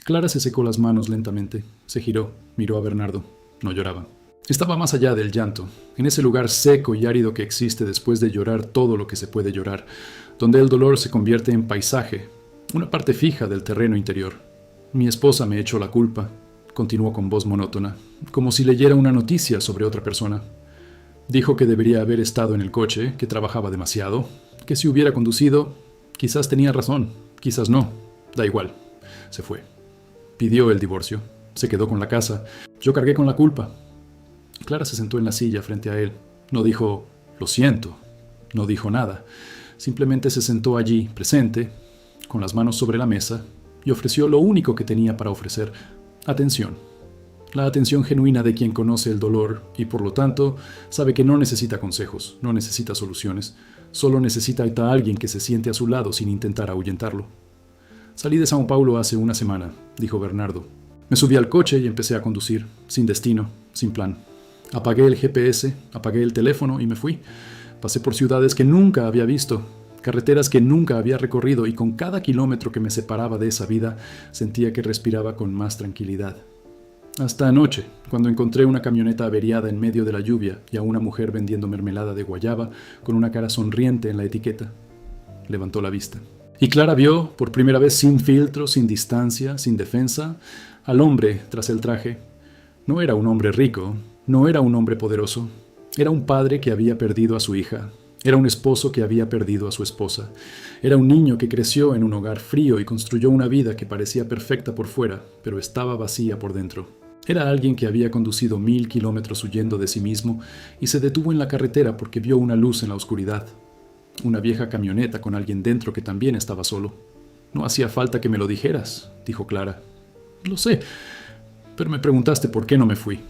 Clara se secó las manos lentamente. Se giró, miró a Bernardo. No lloraba. Estaba más allá del llanto, en ese lugar seco y árido que existe después de llorar todo lo que se puede llorar, donde el dolor se convierte en paisaje, una parte fija del terreno interior. Mi esposa me echó la culpa, continuó con voz monótona, como si leyera una noticia sobre otra persona. Dijo que debería haber estado en el coche, que trabajaba demasiado, que si hubiera conducido, quizás tenía razón, quizás no, da igual. Se fue. Pidió el divorcio, se quedó con la casa, yo cargué con la culpa. Clara se sentó en la silla frente a él. No dijo, lo siento, no dijo nada. Simplemente se sentó allí, presente, con las manos sobre la mesa, y ofreció lo único que tenía para ofrecer, atención. La atención genuina de quien conoce el dolor y, por lo tanto, sabe que no necesita consejos, no necesita soluciones, solo necesita a alguien que se siente a su lado sin intentar ahuyentarlo. Salí de Sao Paulo hace 1 semana, dijo Bernardo. Me subí al coche y empecé a conducir, sin destino, sin plan. Apagué el GPS, apagué el teléfono y me fui. Pasé por ciudades que nunca había visto, carreteras que nunca había recorrido, y con cada kilómetro que me separaba de esa vida sentía que respiraba con más tranquilidad. Hasta anoche, cuando encontré una camioneta averiada en medio de la lluvia y a una mujer vendiendo mermelada de guayaba con una cara sonriente en la etiqueta. Levantó la vista. Y Clara vio, por primera vez sin filtro, sin distancia, sin defensa, al hombre tras el traje. No era un hombre rico, no era un hombre poderoso, era un padre que había perdido a su hija, era un esposo que había perdido a su esposa, era un niño que creció en un hogar frío y construyó una vida que parecía perfecta por fuera, pero estaba vacía por dentro. Era alguien que había conducido 1000 kilómetros huyendo de sí mismo y se detuvo en la carretera porque vio una luz en la oscuridad. Una vieja camioneta con alguien dentro que también estaba solo. No hacía falta que me lo dijeras, dijo Clara. Lo sé, pero me preguntaste por qué no me fui.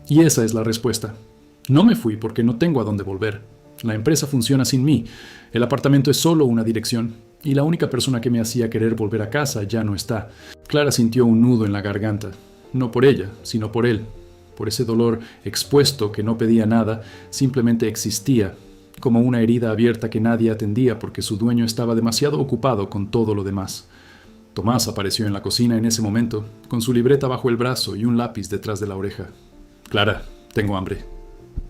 Y esa es la respuesta. No me fui porque no tengo a dónde volver. La empresa funciona sin mí. El apartamento es solo una dirección. Y la única persona que me hacía querer volver a casa ya no está. Clara sintió un nudo en la garganta. No por ella, sino por él. Por ese dolor expuesto que no pedía nada, simplemente existía, como una herida abierta que nadie atendía porque su dueño estaba demasiado ocupado con todo lo demás. Tomás apareció en la cocina en ese momento, con su libreta bajo el brazo y un lápiz detrás de la oreja. Clara, tengo hambre.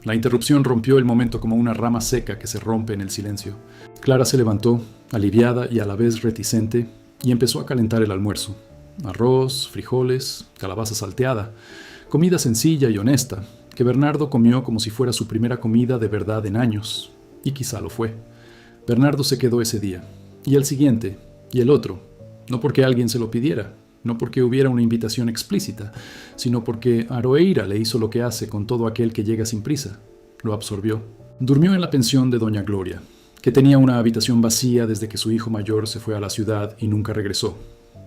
La interrupción rompió el momento como una rama seca que se rompe en el silencio. Clara se levantó, aliviada y a la vez reticente, y empezó a calentar el almuerzo. Arroz, frijoles, calabaza salteada, comida sencilla y honesta, que Bernardo comió como si fuera su primera comida de verdad en años, y quizá lo fue. Bernardo se quedó ese día, y el siguiente, y el otro, no porque alguien se lo pidiera, no porque hubiera una invitación explícita, sino porque Aroeira le hizo lo que hace con todo aquel que llega sin prisa. Lo absorbió. Durmió en la pensión de Doña Gloria, que tenía una habitación vacía desde que su hijo mayor se fue a la ciudad y nunca regresó.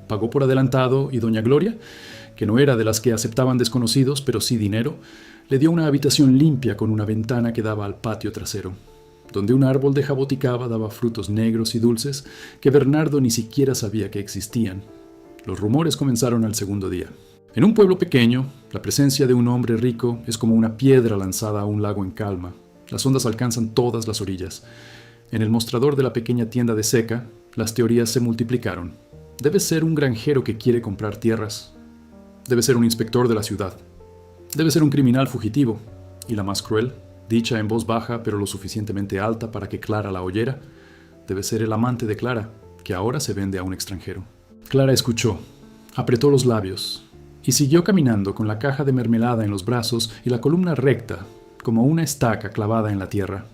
Pagó por adelantado y Doña Gloria, que no era de las que aceptaban desconocidos, pero sí dinero, le dio una habitación limpia con una ventana que daba al patio trasero, donde un árbol de jaboticaba daba frutos negros y dulces que Bernardo ni siquiera sabía que existían. Los rumores comenzaron al segundo día. En un pueblo pequeño, la presencia de un hombre rico es como una piedra lanzada a un lago en calma. Las ondas alcanzan todas las orillas. En el mostrador de la pequeña tienda de Seca, las teorías se multiplicaron. Debe ser un granjero que quiere comprar tierras. Debe ser un inspector de la ciudad. Debe ser un criminal fugitivo. Y la más cruel, dicha en voz baja pero lo suficientemente alta para que Clara la oyera, debe ser el amante de Clara, que ahora se vende a un extranjero. Clara escuchó, apretó los labios y siguió caminando con la caja de mermelada en los brazos y la columna recta, como una estaca clavada en la tierra.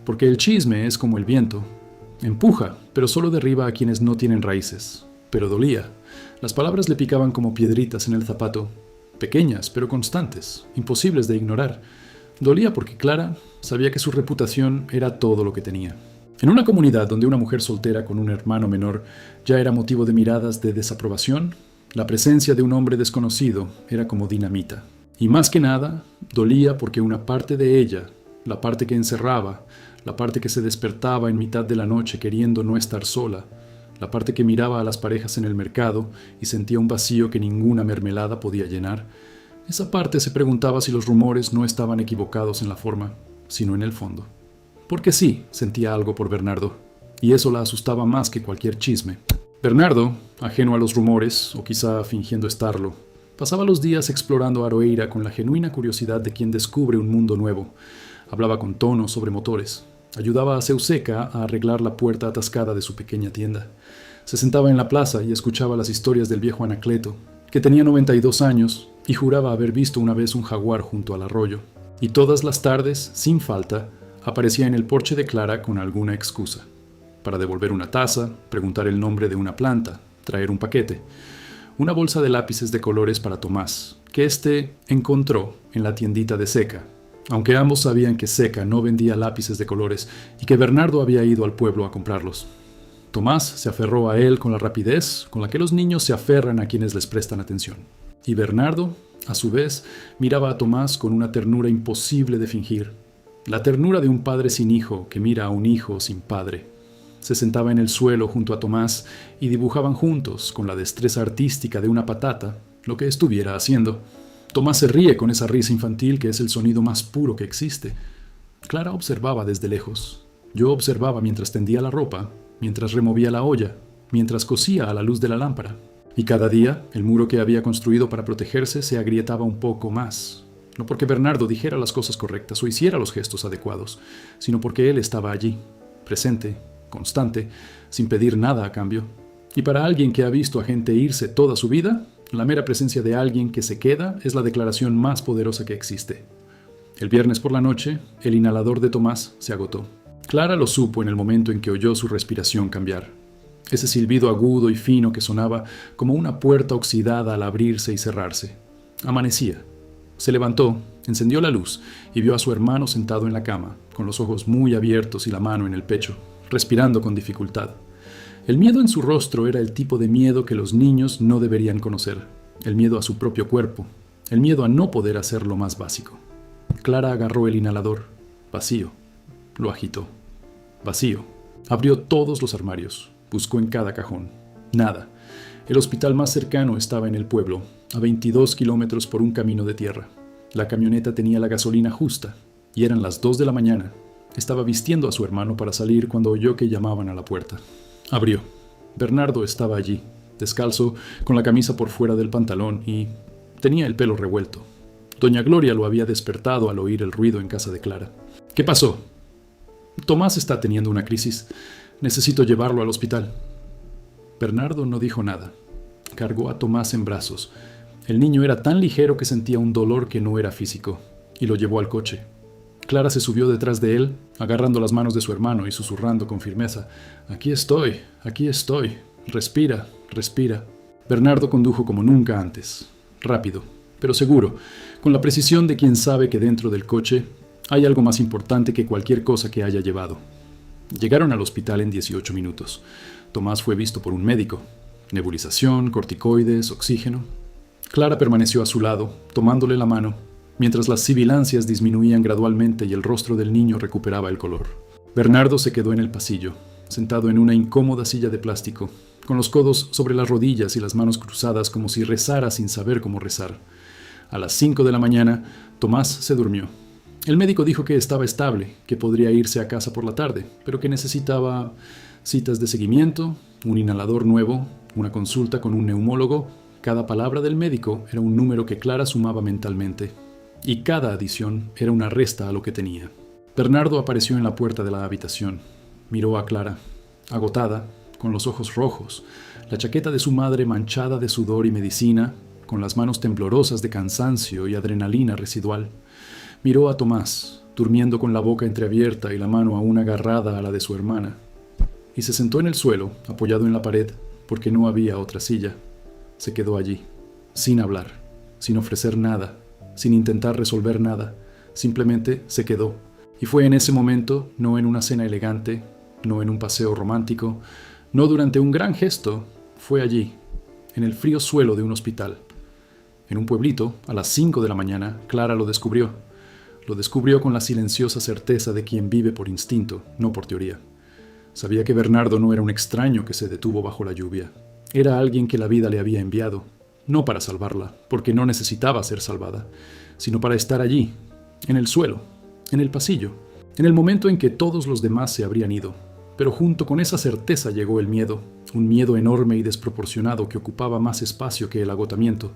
Porque el chisme es como el viento. Empuja, pero solo derriba a quienes no tienen raíces. Pero dolía. Las palabras le picaban como piedritas en el zapato, pequeñas pero constantes, imposibles de ignorar. Dolía porque Clara sabía que su reputación era todo lo que tenía. En una comunidad donde una mujer soltera con un hermano menor ya era motivo de miradas de desaprobación, La presencia de un hombre desconocido era como dinamita. Y más que nada, dolía porque una parte de ella, la parte que encerraba, la parte que se despertaba en mitad de la noche queriendo no estar sola, la parte que miraba a las parejas en el mercado y sentía un vacío que ninguna mermelada podía llenar, esa parte se preguntaba si los rumores no estaban equivocados en la forma, sino en el fondo. Porque sí, sentía algo por Bernardo, y eso la asustaba más que cualquier chisme. Bernardo, ajeno a los rumores, o quizá fingiendo estarlo, pasaba los días explorando Aroeira con la genuina curiosidad de quien descubre un mundo nuevo. Hablaba con tono sobre motores. Ayudaba a Seuseca a arreglar la puerta atascada de su pequeña tienda. Se sentaba en la plaza y escuchaba las historias del viejo Anacleto, que tenía 92 años y juraba haber visto una vez un jaguar junto al arroyo. Y todas las tardes, sin falta, aparecía en el porche de Clara con alguna excusa. Para devolver una taza, preguntar el nombre de una planta, traer un paquete. Una bolsa de lápices de colores para Tomás, que éste encontró en la tiendita de Seca, aunque ambos sabían que Seca no vendía lápices de colores y que Bernardo había ido al pueblo a comprarlos. Tomás se aferró a él con la rapidez con la que los niños se aferran a quienes les prestan atención. Y Bernardo, a su vez, miraba a Tomás con una ternura imposible de fingir. La ternura de un padre sin hijo que mira a un hijo sin padre. Se sentaba en el suelo junto a Tomás y dibujaban juntos, con la destreza artística de una patata, lo que estuviera haciendo. Tomás se ríe con esa risa infantil que es el sonido más puro que existe. Clara observaba desde lejos. Yo observaba mientras tendía la ropa, mientras removía la olla, mientras cosía a la luz de la lámpara. Y cada día, el muro que había construido para protegerse se agrietaba un poco más. No porque Bernardo dijera las cosas correctas o hiciera los gestos adecuados, sino porque él estaba allí, presente, constante, sin pedir nada a cambio. Y para alguien que ha visto a gente irse toda su vida, la mera presencia de alguien que se queda es la declaración más poderosa que existe. El viernes por la noche, el inhalador de Tomás se agotó. Clara lo supo en el momento en que oyó su respiración cambiar. Ese silbido agudo y fino que sonaba como una puerta oxidada al abrirse y cerrarse. Amanecía. Se levantó, encendió la luz y vio a su hermano sentado en la cama, con los ojos muy abiertos y la mano en el pecho, respirando con dificultad. El miedo en su rostro era el tipo de miedo que los niños no deberían conocer. El miedo a su propio cuerpo. El miedo a no poder hacer lo más básico. Clara agarró el inhalador. Vacío. Lo agitó. Vacío. Abrió todos los armarios. Buscó en cada cajón. Nada. El hospital más cercano estaba en el pueblo, a 22 kilómetros por un camino de tierra. La camioneta tenía la gasolina justa, y eran las 2 de la mañana. Estaba vistiendo a su hermano para salir cuando oyó que llamaban a la puerta. Abrió. Bernardo estaba allí, descalzo, con la camisa por fuera del pantalón y tenía el pelo revuelto. Doña Gloria lo había despertado al oír el ruido en casa de Clara. ¿Qué pasó? Tomás está teniendo una crisis. Necesito llevarlo al hospital. Bernardo no dijo nada. Cargó a Tomás en brazos. El niño era tan ligero que sentía un dolor que no era físico, y lo llevó al coche. Clara se subió detrás de él, agarrando las manos de su hermano y susurrando con firmeza. Aquí estoy, respira, respira. Bernardo condujo como nunca antes, rápido, pero seguro, con la precisión de quien sabe que dentro del coche hay algo más importante que cualquier cosa que haya llevado. Llegaron al hospital en 18 minutos. Tomás fue visto por un médico. Nebulización, corticoides, oxígeno. Clara permaneció a su lado, tomándole la mano, mientras las sibilancias disminuían gradualmente y el rostro del niño recuperaba el color. Bernardo se quedó en el pasillo, sentado en una incómoda silla de plástico, con los codos sobre las rodillas y las manos cruzadas como si rezara sin saber cómo rezar. A las 5 de la mañana, Tomás se durmió. El médico dijo que estaba estable, que podría irse a casa por la tarde, pero que necesitaba citas de seguimiento, un inhalador nuevo, una consulta con un neumólogo. Cada palabra del médico era un número que Clara sumaba mentalmente, y cada adición era una resta a lo que tenía. Bernardo apareció en la puerta de la habitación. Miró a Clara, agotada, con los ojos rojos, la chaqueta de su madre manchada de sudor y medicina, con las manos temblorosas de cansancio y adrenalina residual. Miró a Tomás, durmiendo con la boca entreabierta y la mano aún agarrada a la de su hermana, y se sentó en el suelo, apoyado en la pared, porque no había otra silla. Se quedó allí, sin hablar, sin ofrecer nada, sin intentar resolver nada. Simplemente se quedó. Y fue en ese momento, no en una cena elegante, no en un paseo romántico, no durante un gran gesto, fue allí, en el frío suelo de un hospital. En un pueblito, a las 5 de la mañana, Clara lo descubrió. Lo descubrió con la silenciosa certeza de quien vive por instinto, no por teoría. Sabía que Bernardo no era un extraño que se detuvo bajo la lluvia. Era alguien que la vida le había enviado, no para salvarla, porque no necesitaba ser salvada, sino para estar allí, en el suelo, en el pasillo, en el momento en que todos los demás se habrían ido. Pero junto con esa certeza llegó el miedo, un miedo enorme y desproporcionado que ocupaba más espacio que el agotamiento,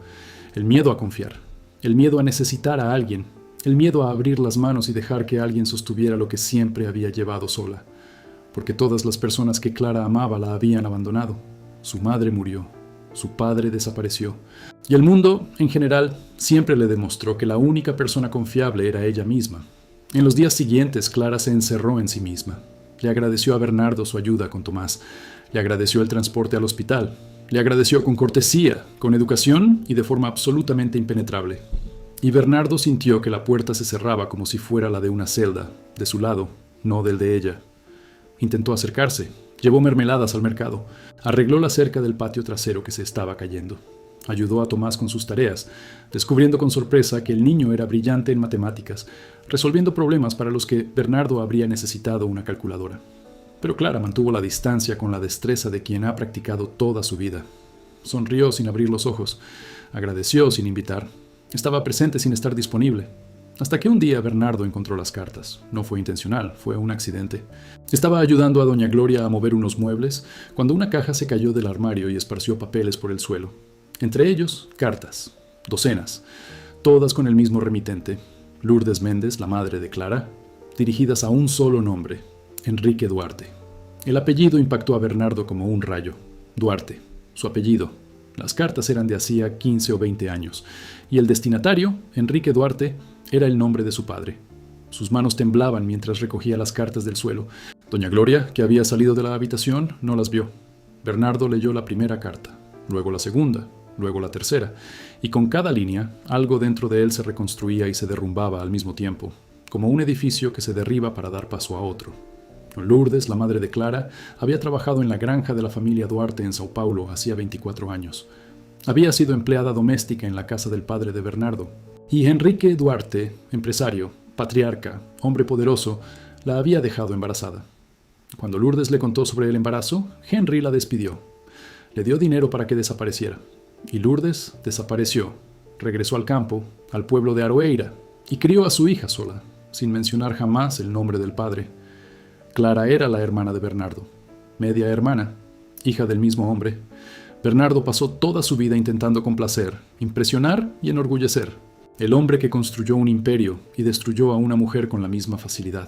el miedo a confiar, el miedo a necesitar a alguien, el miedo a abrir las manos y dejar que alguien sostuviera lo que siempre había llevado sola, porque todas las personas que Clara amaba la habían abandonado. Su madre murió, su padre desapareció, y el mundo, en general, siempre le demostró que la única persona confiable era ella misma. En los días siguientes, Clara se encerró en sí misma. Le agradeció a Bernardo su ayuda con Tomás, le agradeció el transporte al hospital, le agradeció con cortesía, con educación y de forma absolutamente impenetrable. Y Bernardo sintió que la puerta se cerraba como si fuera la de una celda, de su lado, no del de ella. Intentó acercarse, llevó mermeladas al mercado, arregló la cerca del patio trasero que se estaba cayendo. Ayudó a Tomás con sus tareas, descubriendo con sorpresa que el niño era brillante en matemáticas, resolviendo problemas para los que Bernardo habría necesitado una calculadora. Pero Clara mantuvo la distancia con la destreza de quien ha practicado toda su vida. Sonrió sin abrir los ojos, agradeció sin invitar, estaba presente sin estar disponible. Hasta que un día Bernardo encontró las cartas. No fue intencional, fue un accidente. Estaba ayudando a doña Gloria a mover unos muebles cuando una caja se cayó del armario y esparció papeles por el suelo. Entre ellos, cartas, docenas, todas con el mismo remitente, Lourdes Méndez, la madre de Clara, dirigidas a un solo nombre, Enrique Duarte. El apellido impactó a Bernardo como un rayo. Duarte, su apellido. Las cartas eran de hacía 15 o 20 años, y el destinatario, Enrique Duarte, era el nombre de su padre. Sus manos temblaban mientras recogía las cartas del suelo. Doña Gloria, que había salido de la habitación, no las vio. Bernardo leyó la primera carta, luego la segunda, luego la tercera, y con cada línea, algo dentro de él se reconstruía y se derrumbaba al mismo tiempo, como un edificio que se derriba para dar paso a otro. Lourdes, la madre de Clara, había trabajado en la granja de la familia Duarte en Sao Paulo hacía 24 años. Había sido empleada doméstica en la casa del padre de Bernardo. Y Enrique Duarte, empresario, patriarca, hombre poderoso, la había dejado embarazada. Cuando Lourdes le contó sobre el embarazo, Henry la despidió. Le dio dinero para que desapareciera. Y Lourdes desapareció. Regresó al campo, al pueblo de Aroeira, y crió a su hija sola, sin mencionar jamás el nombre del padre. Clara era la hermana de Bernardo, media hermana, hija del mismo hombre. Bernardo pasó toda su vida intentando complacer, impresionar y enorgullecer. El hombre que construyó un imperio y destruyó a una mujer con la misma facilidad.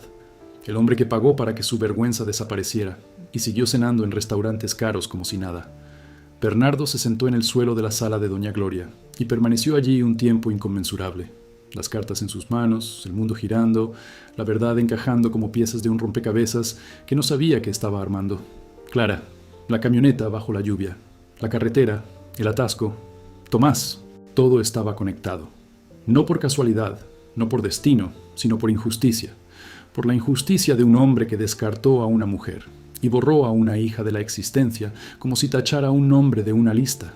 El hombre que pagó para que su vergüenza desapareciera y siguió cenando en restaurantes caros como si nada. Bernardo se sentó en el suelo de la sala de doña Gloria y permaneció allí un tiempo inconmensurable. Las cartas en sus manos, el mundo girando, la verdad encajando como piezas de un rompecabezas que no sabía que estaba armando. Clara, la camioneta bajo la lluvia, la carretera, el atasco, Tomás, todo estaba conectado. No por casualidad, no por destino, sino por injusticia. Por la injusticia de un hombre que descartó a una mujer y borró a una hija de la existencia como si tachara un nombre de una lista.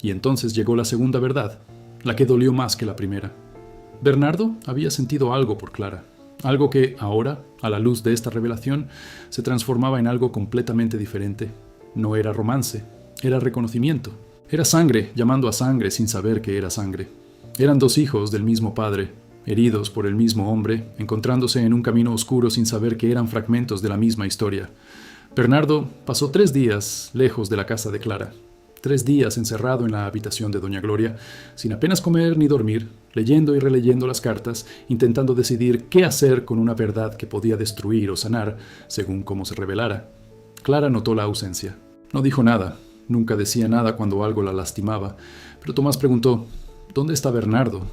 Y entonces llegó la segunda verdad, la que dolió más que la primera. Bernardo había sentido algo por Clara, algo que ahora, a la luz de esta revelación, se transformaba en algo completamente diferente. No era romance, era reconocimiento. Era sangre llamando a sangre sin saber que era sangre. Eran dos hijos del mismo padre, heridos por el mismo hombre, encontrándose en un camino oscuro sin saber que eran fragmentos de la misma historia. Bernardo pasó 3 días lejos de la casa de Clara. 3 días encerrado en la habitación de doña Gloria, sin apenas comer ni dormir, leyendo y releyendo las cartas, intentando decidir qué hacer con una verdad que podía destruir o sanar, según cómo se revelara. Clara notó la ausencia. No dijo nada, nunca decía nada cuando algo la lastimaba, pero Tomás preguntó, ¿dónde está Bernardo?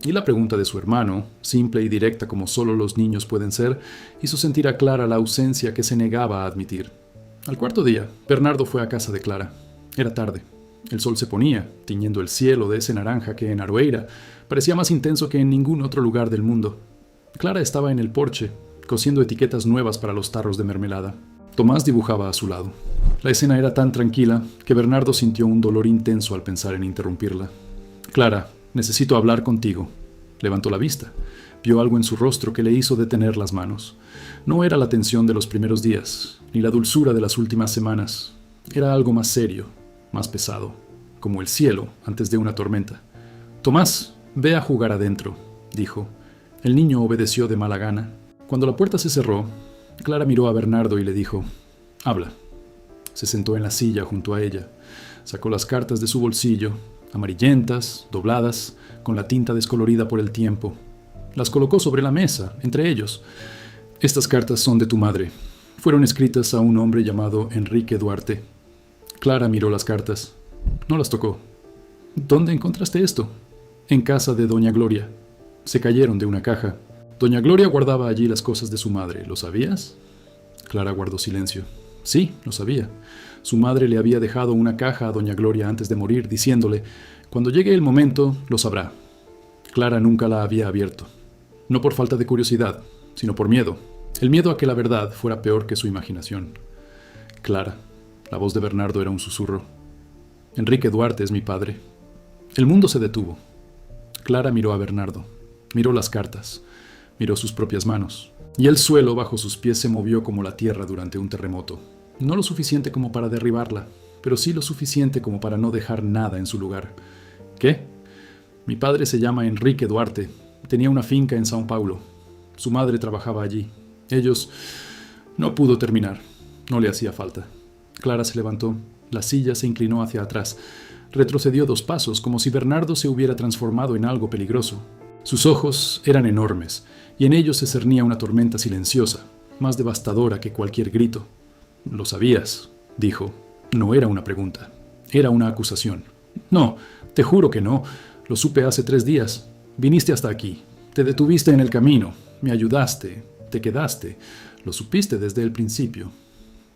Y la pregunta de su hermano, simple y directa como solo los niños pueden ser, hizo sentir a Clara la ausencia que se negaba a admitir. Al 4.º día, Bernardo fue a casa de Clara. Era tarde. El sol se ponía, tiñendo el cielo de ese naranja que en Aroeira parecía más intenso que en ningún otro lugar del mundo. Clara estaba en el porche, cosiendo etiquetas nuevas para los tarros de mermelada. Tomás dibujaba a su lado. La escena era tan tranquila que Bernardo sintió un dolor intenso al pensar en interrumpirla. «Clara, necesito hablar contigo». Levantó la vista. Vio algo en su rostro que le hizo detener las manos. No era la tensión de los primeros días, ni la dulzura de las últimas semanas. Era algo más serio, más pesado, como el cielo antes de una tormenta. «Tomás, ve a jugar adentro», dijo. El niño obedeció de mala gana. Cuando la puerta se cerró, Clara miró a Bernardo y le dijo: «Habla». Se sentó en la silla junto a ella. Sacó las cartas de su bolsillo, amarillentas, dobladas, con la tinta descolorida por el tiempo. Las colocó sobre la mesa, entre ellos. «Estas cartas son de tu madre. Fueron escritas a un hombre llamado Enrique Duarte». Clara miró las cartas. No las tocó. «¿Dónde encontraste esto?» «En casa de doña Gloria. Se cayeron de una caja. Doña Gloria guardaba allí las cosas de su madre. ¿Lo sabías?» Clara guardó silencio. Sí, lo sabía. Su madre le había dejado una caja a doña Gloria antes de morir, diciéndole: «Cuando llegue el momento, lo sabrá». Clara nunca la había abierto. No por falta de curiosidad, sino por miedo. El miedo a que la verdad fuera peor que su imaginación. «Clara», la voz de Bernardo era un susurro. «Enrique Duarte es mi padre». El mundo se detuvo. Clara miró a Bernardo. Miró las cartas. Miró sus propias manos. Y el suelo bajo sus pies se movió como la tierra durante un terremoto. No lo suficiente como para derribarla, pero sí lo suficiente como para no dejar nada en su lugar. «¿Qué?» «Mi padre se llama Enrique Duarte. Tenía una finca en São Paulo. Su madre trabajaba allí. Ellos...» No pudo terminar. No le hacía falta. Clara se levantó. La silla se inclinó hacia atrás. Retrocedió 2 pasos, como si Bernardo se hubiera transformado en algo peligroso. Sus ojos eran enormes, y en ellos se cernía una tormenta silenciosa, más devastadora que cualquier grito. «Lo sabías», dijo. No era una pregunta. Era una acusación. «No, te juro que no. Lo supe hace 3 días. Viniste hasta aquí. Te detuviste en el camino. Me ayudaste. Te quedaste. Lo supiste desde el principio».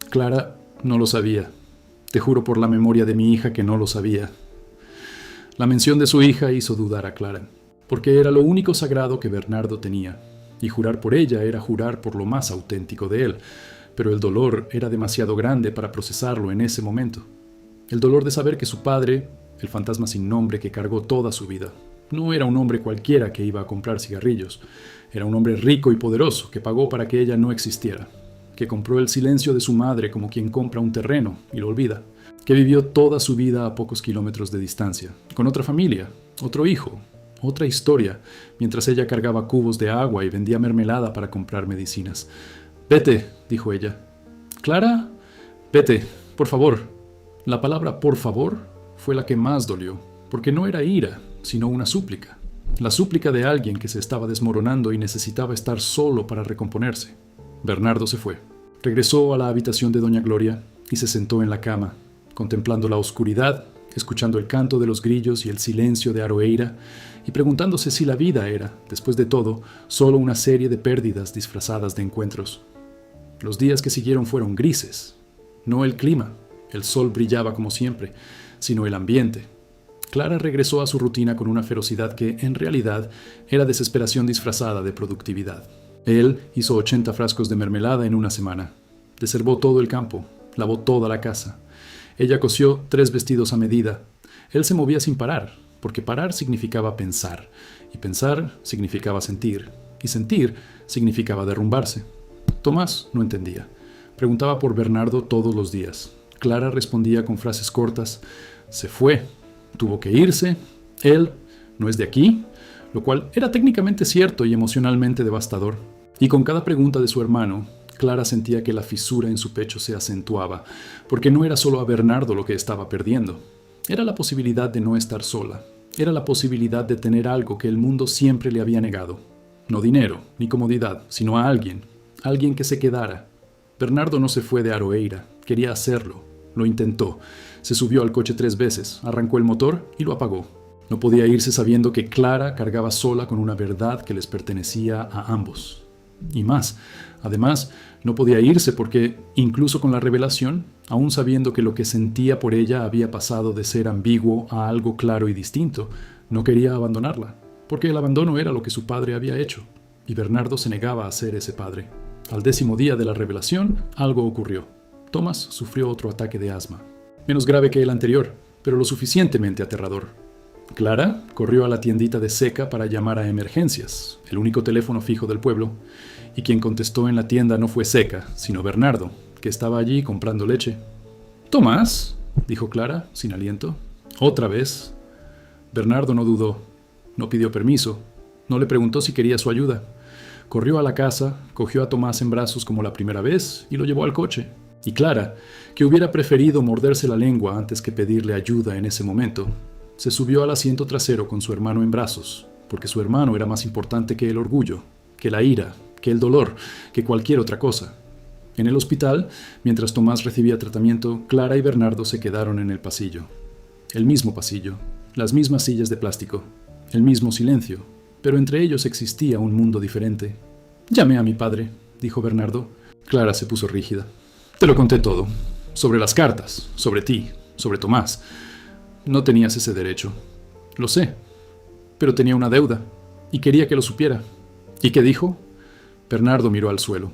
Clara no lo sabía. Te juro por la memoria de mi hija que no lo sabía. La mención de su hija hizo dudar a Clara, porque era lo único sagrado que Bernardo tenía, y jurar por ella era jurar por lo más auténtico de él, pero el dolor era demasiado grande para procesarlo en ese momento. El dolor de saber que su padre, el fantasma sin nombre que cargó toda su vida, no era un hombre cualquiera que iba a comprar cigarrillos, era un hombre rico y poderoso que pagó para que ella no existiera, que compró el silencio de su madre como quien compra un terreno y lo olvida, que vivió toda su vida a pocos kilómetros de distancia, con otra familia, otro hijo, otra historia, mientras ella cargaba cubos de agua y vendía mermelada para comprar medicinas. «Vete», dijo ella. «Clara, vete, por favor». La palabra «por favor» fue la que más dolió, porque no era ira, sino una súplica. La súplica de alguien que se estaba desmoronando y necesitaba estar solo para recomponerse. Bernardo se fue. Regresó a la habitación de doña Gloria y se sentó en la cama, contemplando la oscuridad, escuchando el canto de los grillos y el silencio de Aroeira, y preguntándose si la vida era, después de todo, solo una serie de pérdidas disfrazadas de encuentros. Los días que siguieron fueron grises. No el clima, el sol brillaba como siempre, sino el ambiente. Clara regresó a su rutina con una ferocidad que, en realidad, era desesperación disfrazada de productividad. Él hizo 80 frascos de mermelada en una semana. Desherbó todo el campo, lavó toda la casa. Ella cosió 3 vestidos a medida. Él se movía sin parar, porque parar significaba pensar, y pensar significaba sentir, y sentir significaba derrumbarse. Tomás no entendía. Preguntaba por Bernardo todos los días. Clara respondía con frases cortas. Se fue. Tuvo que irse. Él no es de aquí, lo cual era técnicamente cierto y emocionalmente devastador. Y con cada pregunta de su hermano, Clara sentía que la fisura en su pecho se acentuaba, porque no era solo a Bernardo lo que estaba perdiendo. Era la posibilidad de no estar sola. Era la posibilidad de tener algo que el mundo siempre le había negado. No dinero, ni comodidad, sino a alguien. Alguien que se quedara. Bernardo no se fue de Aroeira. Quería hacerlo. Lo intentó. Se subió al coche 3 veces, arrancó el motor y lo apagó. No podía irse sabiendo que Clara cargaba sola con una verdad que les pertenecía a ambos. Y más, además, no podía irse porque, incluso con la revelación, aún sabiendo que lo que sentía por ella había pasado de ser ambiguo a algo claro y distinto, no quería abandonarla, porque el abandono era lo que su padre había hecho, y Bernardo se negaba a ser ese padre. Al 10º día de la revelación, algo ocurrió. Tomás sufrió otro ataque de asma, menos grave que el anterior, pero lo suficientemente aterrador. Clara corrió a la tiendita de Seca para llamar a emergencias, el único teléfono fijo del pueblo, y quien contestó en la tienda no fue Seca, sino Bernardo, que estaba allí comprando leche. «Tomás», dijo Clara, sin aliento. «¿Otra vez?» Bernardo no dudó, no pidió permiso, no le preguntó si quería su ayuda. Corrió a la casa, cogió a Tomás en brazos como la primera vez y lo llevó al coche. Y Clara, que hubiera preferido morderse la lengua antes que pedirle ayuda en ese momento, se subió al asiento trasero con su hermano en brazos, porque su hermano era más importante que el orgullo, que la ira, que el dolor, que cualquier otra cosa. En el hospital, mientras Tomás recibía tratamiento, Clara y Bernardo se quedaron en el pasillo. El mismo pasillo, las mismas sillas de plástico, el mismo silencio, pero entre ellos existía un mundo diferente. «Llamé a mi padre», dijo Bernardo. Clara se puso rígida. «Te lo conté todo, sobre las cartas, sobre ti, sobre Tomás. No tenías ese derecho. Lo sé, pero tenía una deuda, y quería que lo supiera». «¿Y qué dijo?» Bernardo miró al suelo.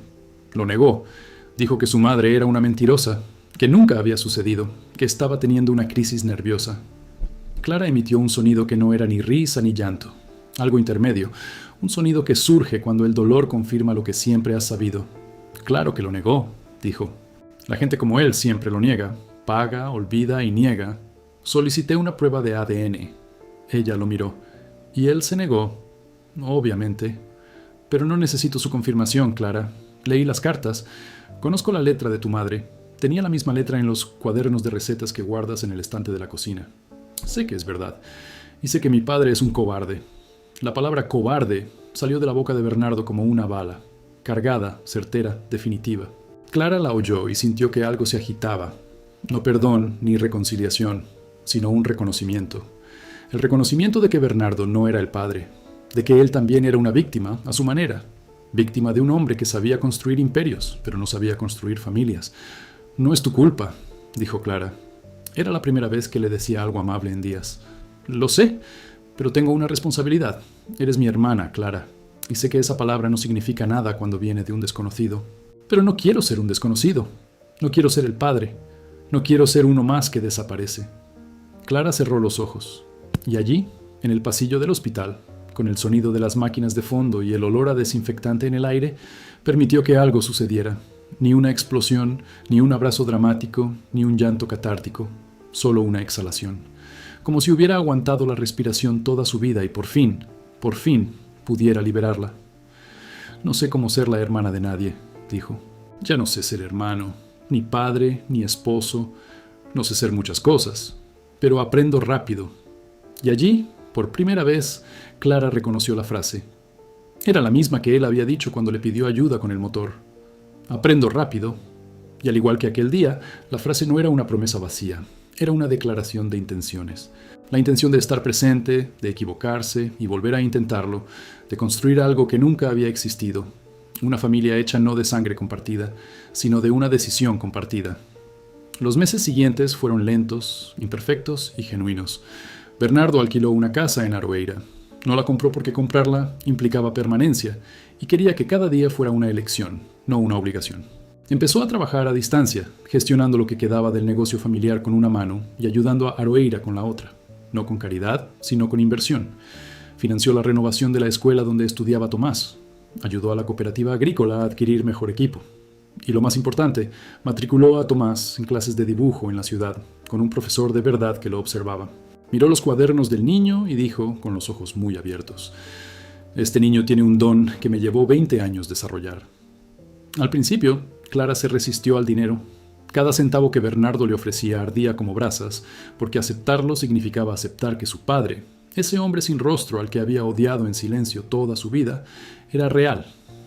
Lo negó. Dijo que su madre era una mentirosa, que nunca había sucedido, que estaba teniendo una crisis nerviosa. Clara emitió un sonido que no era ni risa ni llanto, algo intermedio, un sonido que surge cuando el dolor confirma lo que siempre has sabido. «Claro que lo negó», dijo. «La gente como él siempre lo niega, paga, olvida y niega. Solicité una prueba de ADN». Ella lo miró. «Y él se negó, obviamente. Pero no necesito su confirmación, Clara. Leí las cartas. Conozco la letra de tu madre. Tenía la misma letra en los cuadernos de recetas que guardas en el estante de la cocina. Sé que es verdad. Y sé que mi padre es un cobarde». La palabra cobarde salió de la boca de Bernardo como una bala, cargada, certera, definitiva. Clara la oyó y sintió que algo se agitaba. No perdón ni reconciliación, sino un reconocimiento. El reconocimiento de que Bernardo no era el padre, de que él también era una víctima, a su manera. Víctima de un hombre que sabía construir imperios, pero no sabía construir familias. «No es tu culpa», dijo Clara. Era la primera vez que le decía algo amable en días. «Lo sé, pero tengo una responsabilidad. Eres mi hermana, Clara, y sé que esa palabra no significa nada cuando viene de un desconocido. Pero no quiero ser un desconocido. No quiero ser el padre. No quiero ser uno más que desaparece». Clara cerró los ojos, y allí, en el pasillo del hospital, con el sonido de las máquinas de fondo y el olor a desinfectante en el aire, permitió que algo sucediera. Ni una explosión, ni un abrazo dramático, ni un llanto catártico, solo una exhalación. Como si hubiera aguantado la respiración toda su vida y por fin, pudiera liberarla. «No sé cómo ser la hermana de nadie», dijo. «Ya no sé ser hermano, ni padre, ni esposo. No sé ser muchas cosas, pero aprendo rápido». Y allí, por primera vez, Clara reconoció la frase. Era la misma que él había dicho cuando le pidió ayuda con el motor. «Aprendo rápido». Y al igual que aquel día, la frase no era una promesa vacía, era una declaración de intenciones. La intención de estar presente, de equivocarse y volver a intentarlo, de construir algo que nunca había existido. Una familia hecha no de sangre compartida, sino de una decisión compartida. Los meses siguientes fueron lentos, imperfectos y genuinos. Bernardo alquiló una casa en Aroeira. No la compró porque comprarla implicaba permanencia y quería que cada día fuera una elección, no una obligación. Empezó a trabajar a distancia, gestionando lo que quedaba del negocio familiar con una mano y ayudando a Aroeira con la otra. No con caridad, sino con inversión. Financió la renovación de la escuela donde estudiaba Tomás. Ayudó a la cooperativa agrícola a adquirir mejor equipo. Y lo más importante, matriculó a Tomás en clases de dibujo en la ciudad, con un profesor de verdad que lo observaba. Miró los cuadernos del niño y dijo, con los ojos muy abiertos: «Este niño tiene un don que me llevó 20 años desarrollar». Al principio, Clara se resistió al dinero. Cada centavo que Bernardo le ofrecía ardía como brasas, porque aceptarlo significaba aceptar que su padre, ese hombre sin rostro al que había odiado en silencio toda su vida, era real,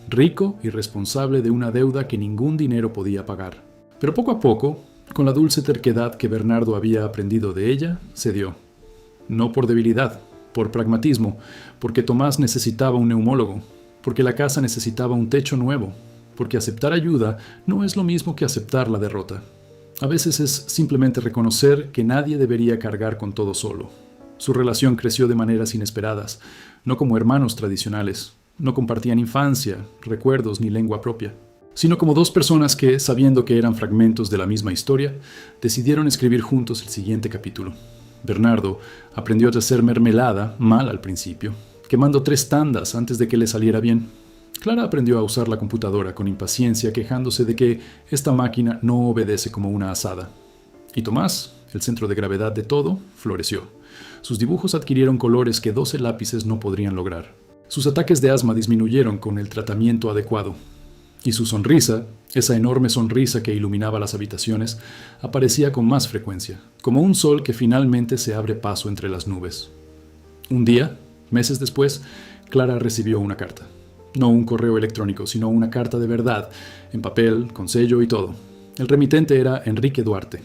rico y responsable de una deuda que ningún dinero podía pagar. Pero poco a poco, con la dulce terquedad que Bernardo había aprendido de ella, cedió. No por debilidad, por pragmatismo, porque Tomás necesitaba un neumólogo, porque la casa necesitaba un techo nuevo, porque aceptar ayuda no es lo mismo que aceptar la derrota. A veces es simplemente reconocer que nadie debería cargar con todo solo. Su relación creció de maneras inesperadas, no como hermanos tradicionales. No compartían infancia, recuerdos ni lengua propia. sino como dos personas que, sabiendo que eran fragmentos de la misma historia, decidieron escribir juntos el siguiente capítulo. Bernardo aprendió a hacer mermelada mal al principio, quemando 3 tandas antes de que le saliera bien. Clara aprendió a usar la computadora con impaciencia, quejándose de que esta máquina no obedece como una asada. Y Tomás, el centro de gravedad de todo, floreció. Sus dibujos adquirieron colores que 12 lápices no podrían lograr. Sus ataques de asma disminuyeron con el tratamiento adecuado. Y su sonrisa, esa enorme sonrisa que iluminaba las habitaciones, aparecía con más frecuencia, como un sol que finalmente se abre paso entre las nubes. Un día, meses después, Clara recibió una carta. No un correo electrónico, sino una carta de verdad, en papel, con sello y todo. El remitente era Enrique Duarte,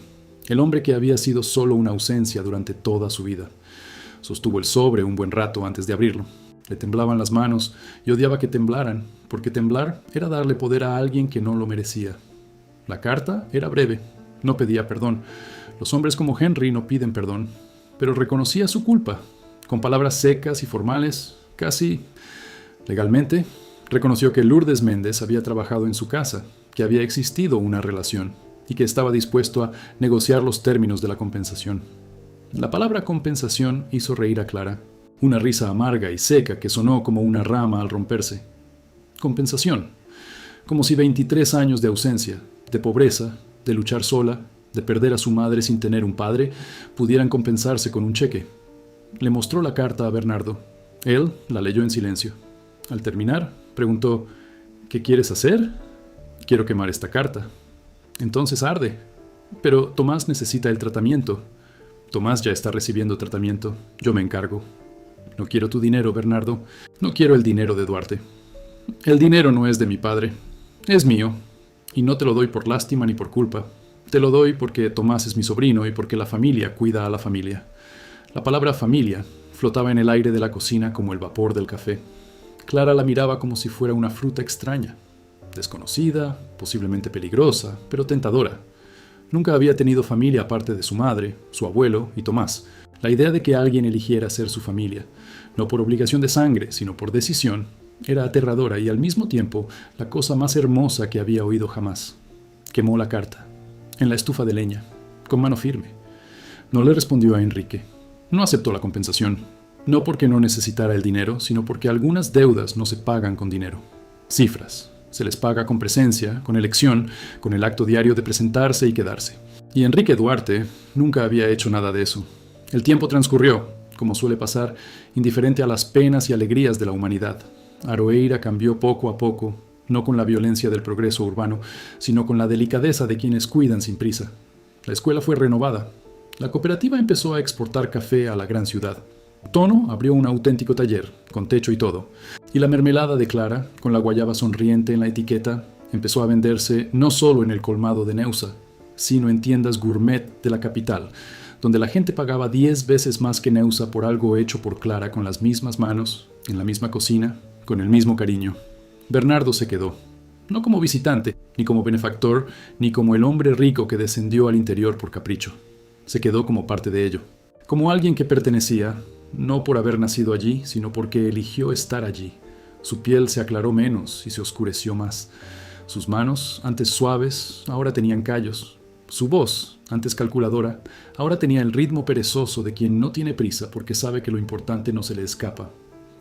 el hombre que había sido solo una ausencia durante toda su vida. Sostuvo el sobre un buen rato antes de abrirlo. Le temblaban las manos y odiaba que temblaran, porque temblar era darle poder a alguien que no lo merecía. La carta era breve, no pedía perdón. Los hombres como Henry no piden perdón, pero reconocía su culpa. Con palabras secas y formales, casi legalmente, reconoció que Lourdes Méndez había trabajado en su casa, que había existido una relación y que estaba dispuesto a negociar los términos de la compensación. La palabra compensación hizo reír a Clara. Una risa amarga y seca que sonó como una rama al romperse. Compensación. Como si 23 años de ausencia, de pobreza, de luchar sola, de perder a su madre sin tener un padre, pudieran compensarse con un cheque. Le mostró la carta a Bernardo. Él la leyó en silencio. Al terminar, preguntó: ¿qué quieres hacer? Quiero quemar esta carta. Entonces arde. Pero Tomás necesita el tratamiento. Tomás ya está recibiendo tratamiento. Yo me encargo. No quiero tu dinero, Bernardo. No quiero el dinero de Duarte. El dinero no es de mi padre. Es mío. Y no te lo doy por lástima ni por culpa. Te lo doy porque Tomás es mi sobrino y porque la familia cuida a la familia. La palabra familia flotaba en el aire de la cocina como el vapor del café. Clara la miraba como si fuera una fruta extraña. Desconocida, posiblemente peligrosa, pero tentadora. Nunca había tenido familia aparte de su madre, su abuelo y Tomás. La idea de que alguien eligiera ser su familia, no por obligación de sangre, sino por decisión, era aterradora y al mismo tiempo la cosa más hermosa que había oído jamás. Quemó la carta, en la estufa de leña, con mano firme. No le respondió a Enrique. No aceptó la compensación, no porque no necesitara el dinero, sino porque algunas deudas no se pagan con dinero. Cifras. Se les paga con presencia, con elección, con el acto diario de presentarse y quedarse. Y Enrique Duarte nunca había hecho nada de eso. El tiempo transcurrió, como suele pasar, indiferente a las penas y alegrías de la humanidad. Aroeira cambió poco a poco, no con la violencia del progreso urbano, sino con la delicadeza de quienes cuidan sin prisa. La escuela fue renovada. La cooperativa empezó a exportar café a la gran ciudad. Tono abrió un auténtico taller, con techo y todo. Y la mermelada de Clara, con la guayaba sonriente en la etiqueta, empezó a venderse no solo en el colmado de Neusa, sino en tiendas gourmet de la capital, donde la gente pagaba 10 veces más que Neusa por algo hecho por Clara con las mismas manos, en la misma cocina, con el mismo cariño. Bernardo se quedó, no como visitante, ni como benefactor, ni como el hombre rico que descendió al interior por capricho. Se quedó como parte de ello, como alguien que pertenecía, no por haber nacido allí, sino porque eligió estar allí. Su piel se aclaró menos y se oscureció más. Sus manos, antes suaves, ahora tenían callos. Su voz, antes calculadora, ahora tenía el ritmo perezoso de quien no tiene prisa porque sabe que lo importante no se le escapa.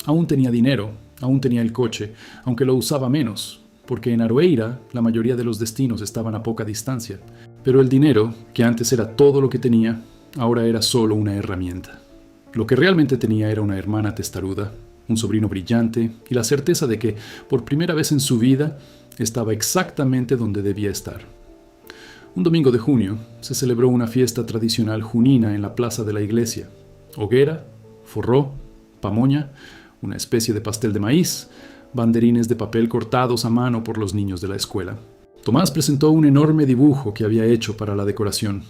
Aún tenía dinero, aún tenía el coche, aunque lo usaba menos, porque en Aroeira la mayoría de los destinos estaban a poca distancia. Pero el dinero, que antes era todo lo que tenía, ahora era solo una herramienta. Lo que realmente tenía era una hermana testaruda, un sobrino brillante y la certeza de que, por primera vez en su vida, estaba exactamente donde debía estar. Un domingo de junio se celebró una fiesta tradicional junina en la plaza de la iglesia. Hoguera, forró, pamoña, una especie de pastel de maíz, banderines de papel cortados a mano por los niños de la escuela. Tomás presentó un enorme dibujo que había hecho para la decoración.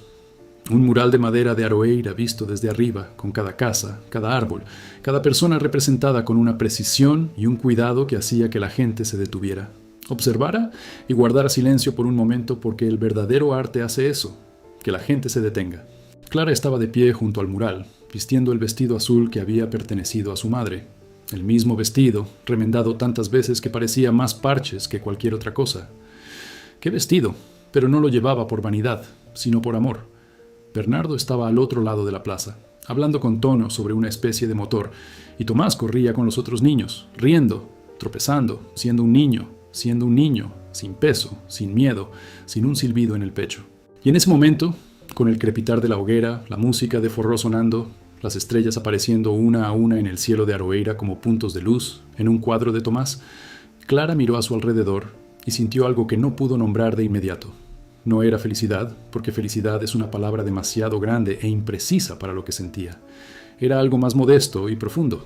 Un mural de madera de Aroeira visto desde arriba, con cada casa, cada árbol, cada persona representada con una precisión y un cuidado que hacía que la gente se detuviera, observara y guardara silencio por un momento, porque el verdadero arte hace eso, que la gente se detenga. Clara estaba de pie junto al mural, vistiendo el vestido azul que había pertenecido a su madre. El mismo vestido, remendado tantas veces que parecía más parches que cualquier otra cosa. ¡Qué vestido! Pero no lo llevaba por vanidad, sino por amor. Bernardo estaba al otro lado de la plaza, hablando con tono sobre una especie de motor, y Tomás corría con los otros niños, riendo, tropezando, siendo un niño, sin peso, sin miedo, sin un silbido en el pecho. Y en ese momento, con el crepitar de la hoguera, la música de Forró sonando, las estrellas apareciendo una a una en el cielo de Aroeira como puntos de luz en un cuadro de Tomás, Clara miró a su alrededor y sintió algo que no pudo nombrar de inmediato. No era felicidad, porque felicidad es una palabra demasiado grande e imprecisa para lo que sentía. Era algo más modesto y profundo.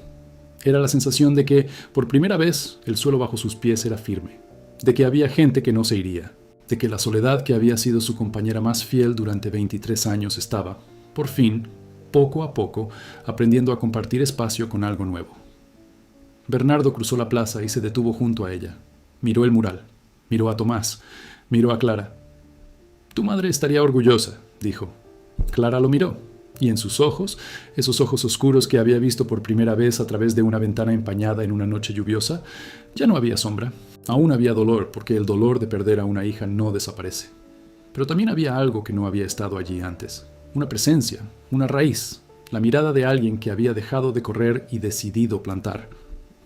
Era la sensación de que, por primera vez, el suelo bajo sus pies era firme, de que había gente que no se iría, de que la soledad que había sido su compañera más fiel durante 23 años estaba, por fin, poco a poco, aprendiendo a compartir espacio con algo nuevo. Bernardo cruzó la plaza y se detuvo junto a ella. Miró el mural, miró a Tomás, miró a Clara. «Tu madre estaría orgullosa», dijo. Clara lo miró, y en sus ojos, esos ojos oscuros que había visto por primera vez a través de una ventana empañada en una noche lluviosa, ya no había sombra. Aún había dolor, porque el dolor de perder a una hija no desaparece. Pero también había algo que no había estado allí antes. Una presencia, una raíz, la mirada de alguien que había dejado de correr y decidido plantar.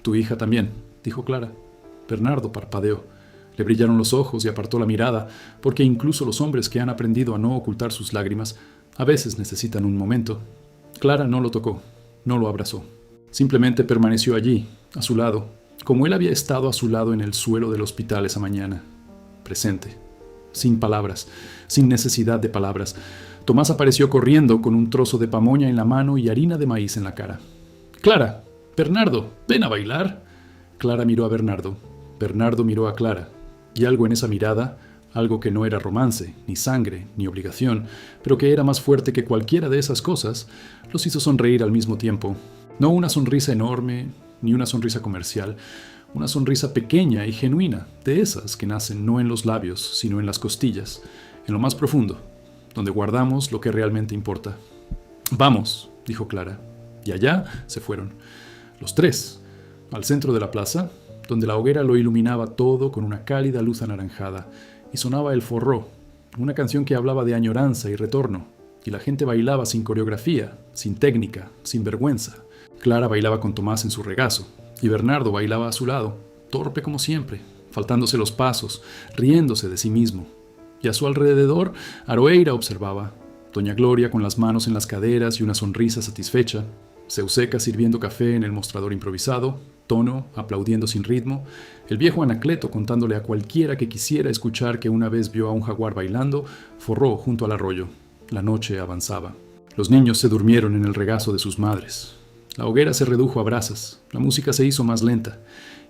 «Tu hija también», dijo Clara. Bernardo parpadeó. Le brillaron los ojos y apartó la mirada, porque incluso los hombres que han aprendido a no ocultar sus lágrimas a veces necesitan un momento. Clara no lo tocó, no lo abrazó. Simplemente permaneció allí, a su lado, como él había estado a su lado en el suelo del hospital esa mañana. Presente, sin palabras, sin necesidad de palabras. Tomás apareció corriendo con un trozo de pamoña en la mano y harina de maíz en la cara. «Clara, Bernardo, ven a bailar». Clara miró a Bernardo. Bernardo miró a Clara. Y algo en esa mirada, algo que no era romance, ni sangre, ni obligación, pero que era más fuerte que cualquiera de esas cosas, los hizo sonreír al mismo tiempo. No una sonrisa enorme, ni una sonrisa comercial, una sonrisa pequeña y genuina, de esas que nacen no en los labios, sino en las costillas, en lo más profundo, donde guardamos lo que realmente importa. «Vamos», dijo Clara, y allá se fueron, los tres, al centro de la plaza, donde la hoguera lo iluminaba todo con una cálida luz anaranjada, y sonaba el forró, una canción que hablaba de añoranza y retorno, y la gente bailaba sin coreografía, sin técnica, sin vergüenza. Clara bailaba con Tomás en su regazo, y Bernardo bailaba a su lado, torpe como siempre, faltándose los pasos, riéndose de sí mismo. Y a su alrededor, Aroeira observaba, doña Gloria con las manos en las caderas y una sonrisa satisfecha, Seuseca sirviendo café en el mostrador improvisado, Tono aplaudiendo sin ritmo, el viejo Anacleto contándole a cualquiera que quisiera escuchar que una vez vio a un jaguar bailando, Forró junto al arroyo. La noche avanzaba. Los niños se durmieron en el regazo de sus madres. La hoguera se redujo a brasas, la música se hizo más lenta,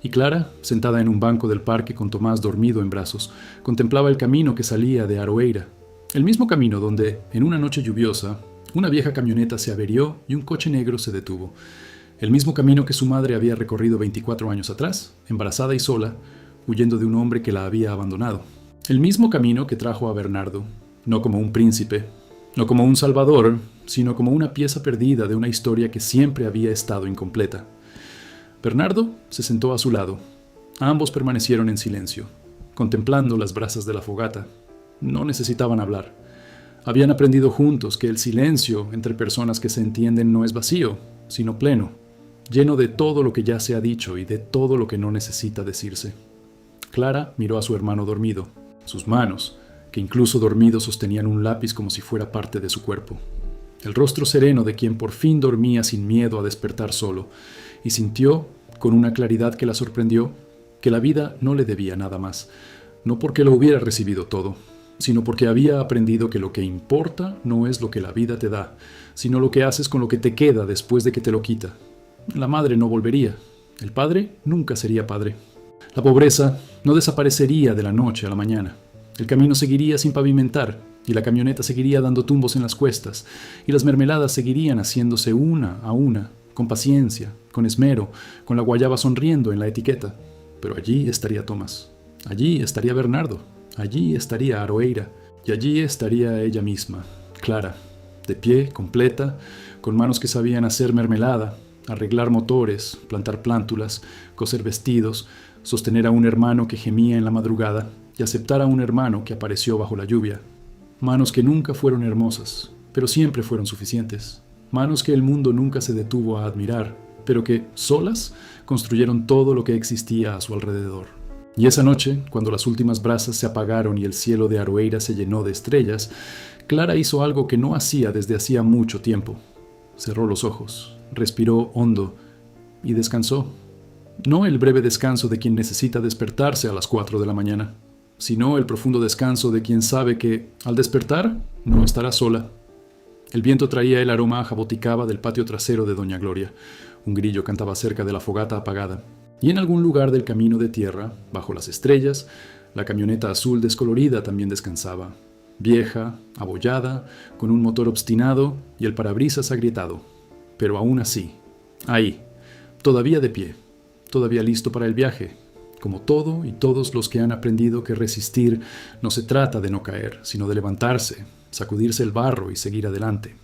y Clara, sentada en un banco del parque con Tomás dormido en brazos, contemplaba el camino que salía de Aroeira, el mismo camino donde, en una noche lluviosa, una vieja camioneta se averió y un coche negro se detuvo. El mismo camino que su madre había recorrido 24 años atrás, embarazada y sola, huyendo de un hombre que la había abandonado. El mismo camino que trajo a Bernardo, no como un príncipe, no como un salvador, sino como una pieza perdida de una historia que siempre había estado incompleta. Bernardo se sentó a su lado. Ambos permanecieron en silencio, contemplando las brasas de la fogata. No necesitaban hablar. Habían aprendido juntos que el silencio entre personas que se entienden no es vacío, sino pleno, lleno de todo lo que ya se ha dicho y de todo lo que no necesita decirse. Clara miró a su hermano dormido, sus manos, que incluso dormidos sostenían un lápiz como si fuera parte de su cuerpo. El rostro sereno de quien por fin dormía sin miedo a despertar solo, y sintió, con una claridad que la sorprendió, que la vida no le debía nada más, no porque lo hubiera recibido todo, sino porque había aprendido que lo que importa no es lo que la vida te da, sino lo que haces con lo que te queda después de que te lo quita. La madre no volvería, el padre nunca sería padre. La pobreza no desaparecería de la noche a la mañana. El camino seguiría sin pavimentar, y la camioneta seguiría dando tumbos en las cuestas, y las mermeladas seguirían haciéndose una a una, con paciencia, con esmero, con la guayaba sonriendo en la etiqueta. Pero allí estaría Tomás, allí estaría Bernardo, allí estaría Aroeira, y allí estaría ella misma, Clara, de pie, completa, con manos que sabían hacer mermelada, arreglar motores, plantar plántulas, coser vestidos, sostener a un hermano que gemía en la madrugada y aceptar a un hermano que apareció bajo la lluvia. Manos que nunca fueron hermosas, pero siempre fueron suficientes. Manos que el mundo nunca se detuvo a admirar, pero que, solas, construyeron todo lo que existía a su alrededor. Y esa noche, cuando las últimas brasas se apagaron y el cielo de Aroeira se llenó de estrellas, Clara hizo algo que no hacía desde hacía mucho tiempo. Cerró los ojos, respiró hondo y descansó. No el breve descanso de quien necesita despertarse a las 4 de la mañana, sino el profundo descanso de quien sabe que, al despertar, no estará sola. El viento traía el aroma a jaboticaba del patio trasero de Doña Gloria. Un grillo cantaba cerca de la fogata apagada. Y en algún lugar del camino de tierra, bajo las estrellas, la camioneta azul descolorida también descansaba. Vieja, abollada, con un motor obstinado y el parabrisas agrietado. Pero aún así, ahí, todavía de pie, todavía listo para el viaje, como todo y todos los que han aprendido que resistir no se trata de no caer, sino de levantarse, sacudirse el barro y seguir adelante.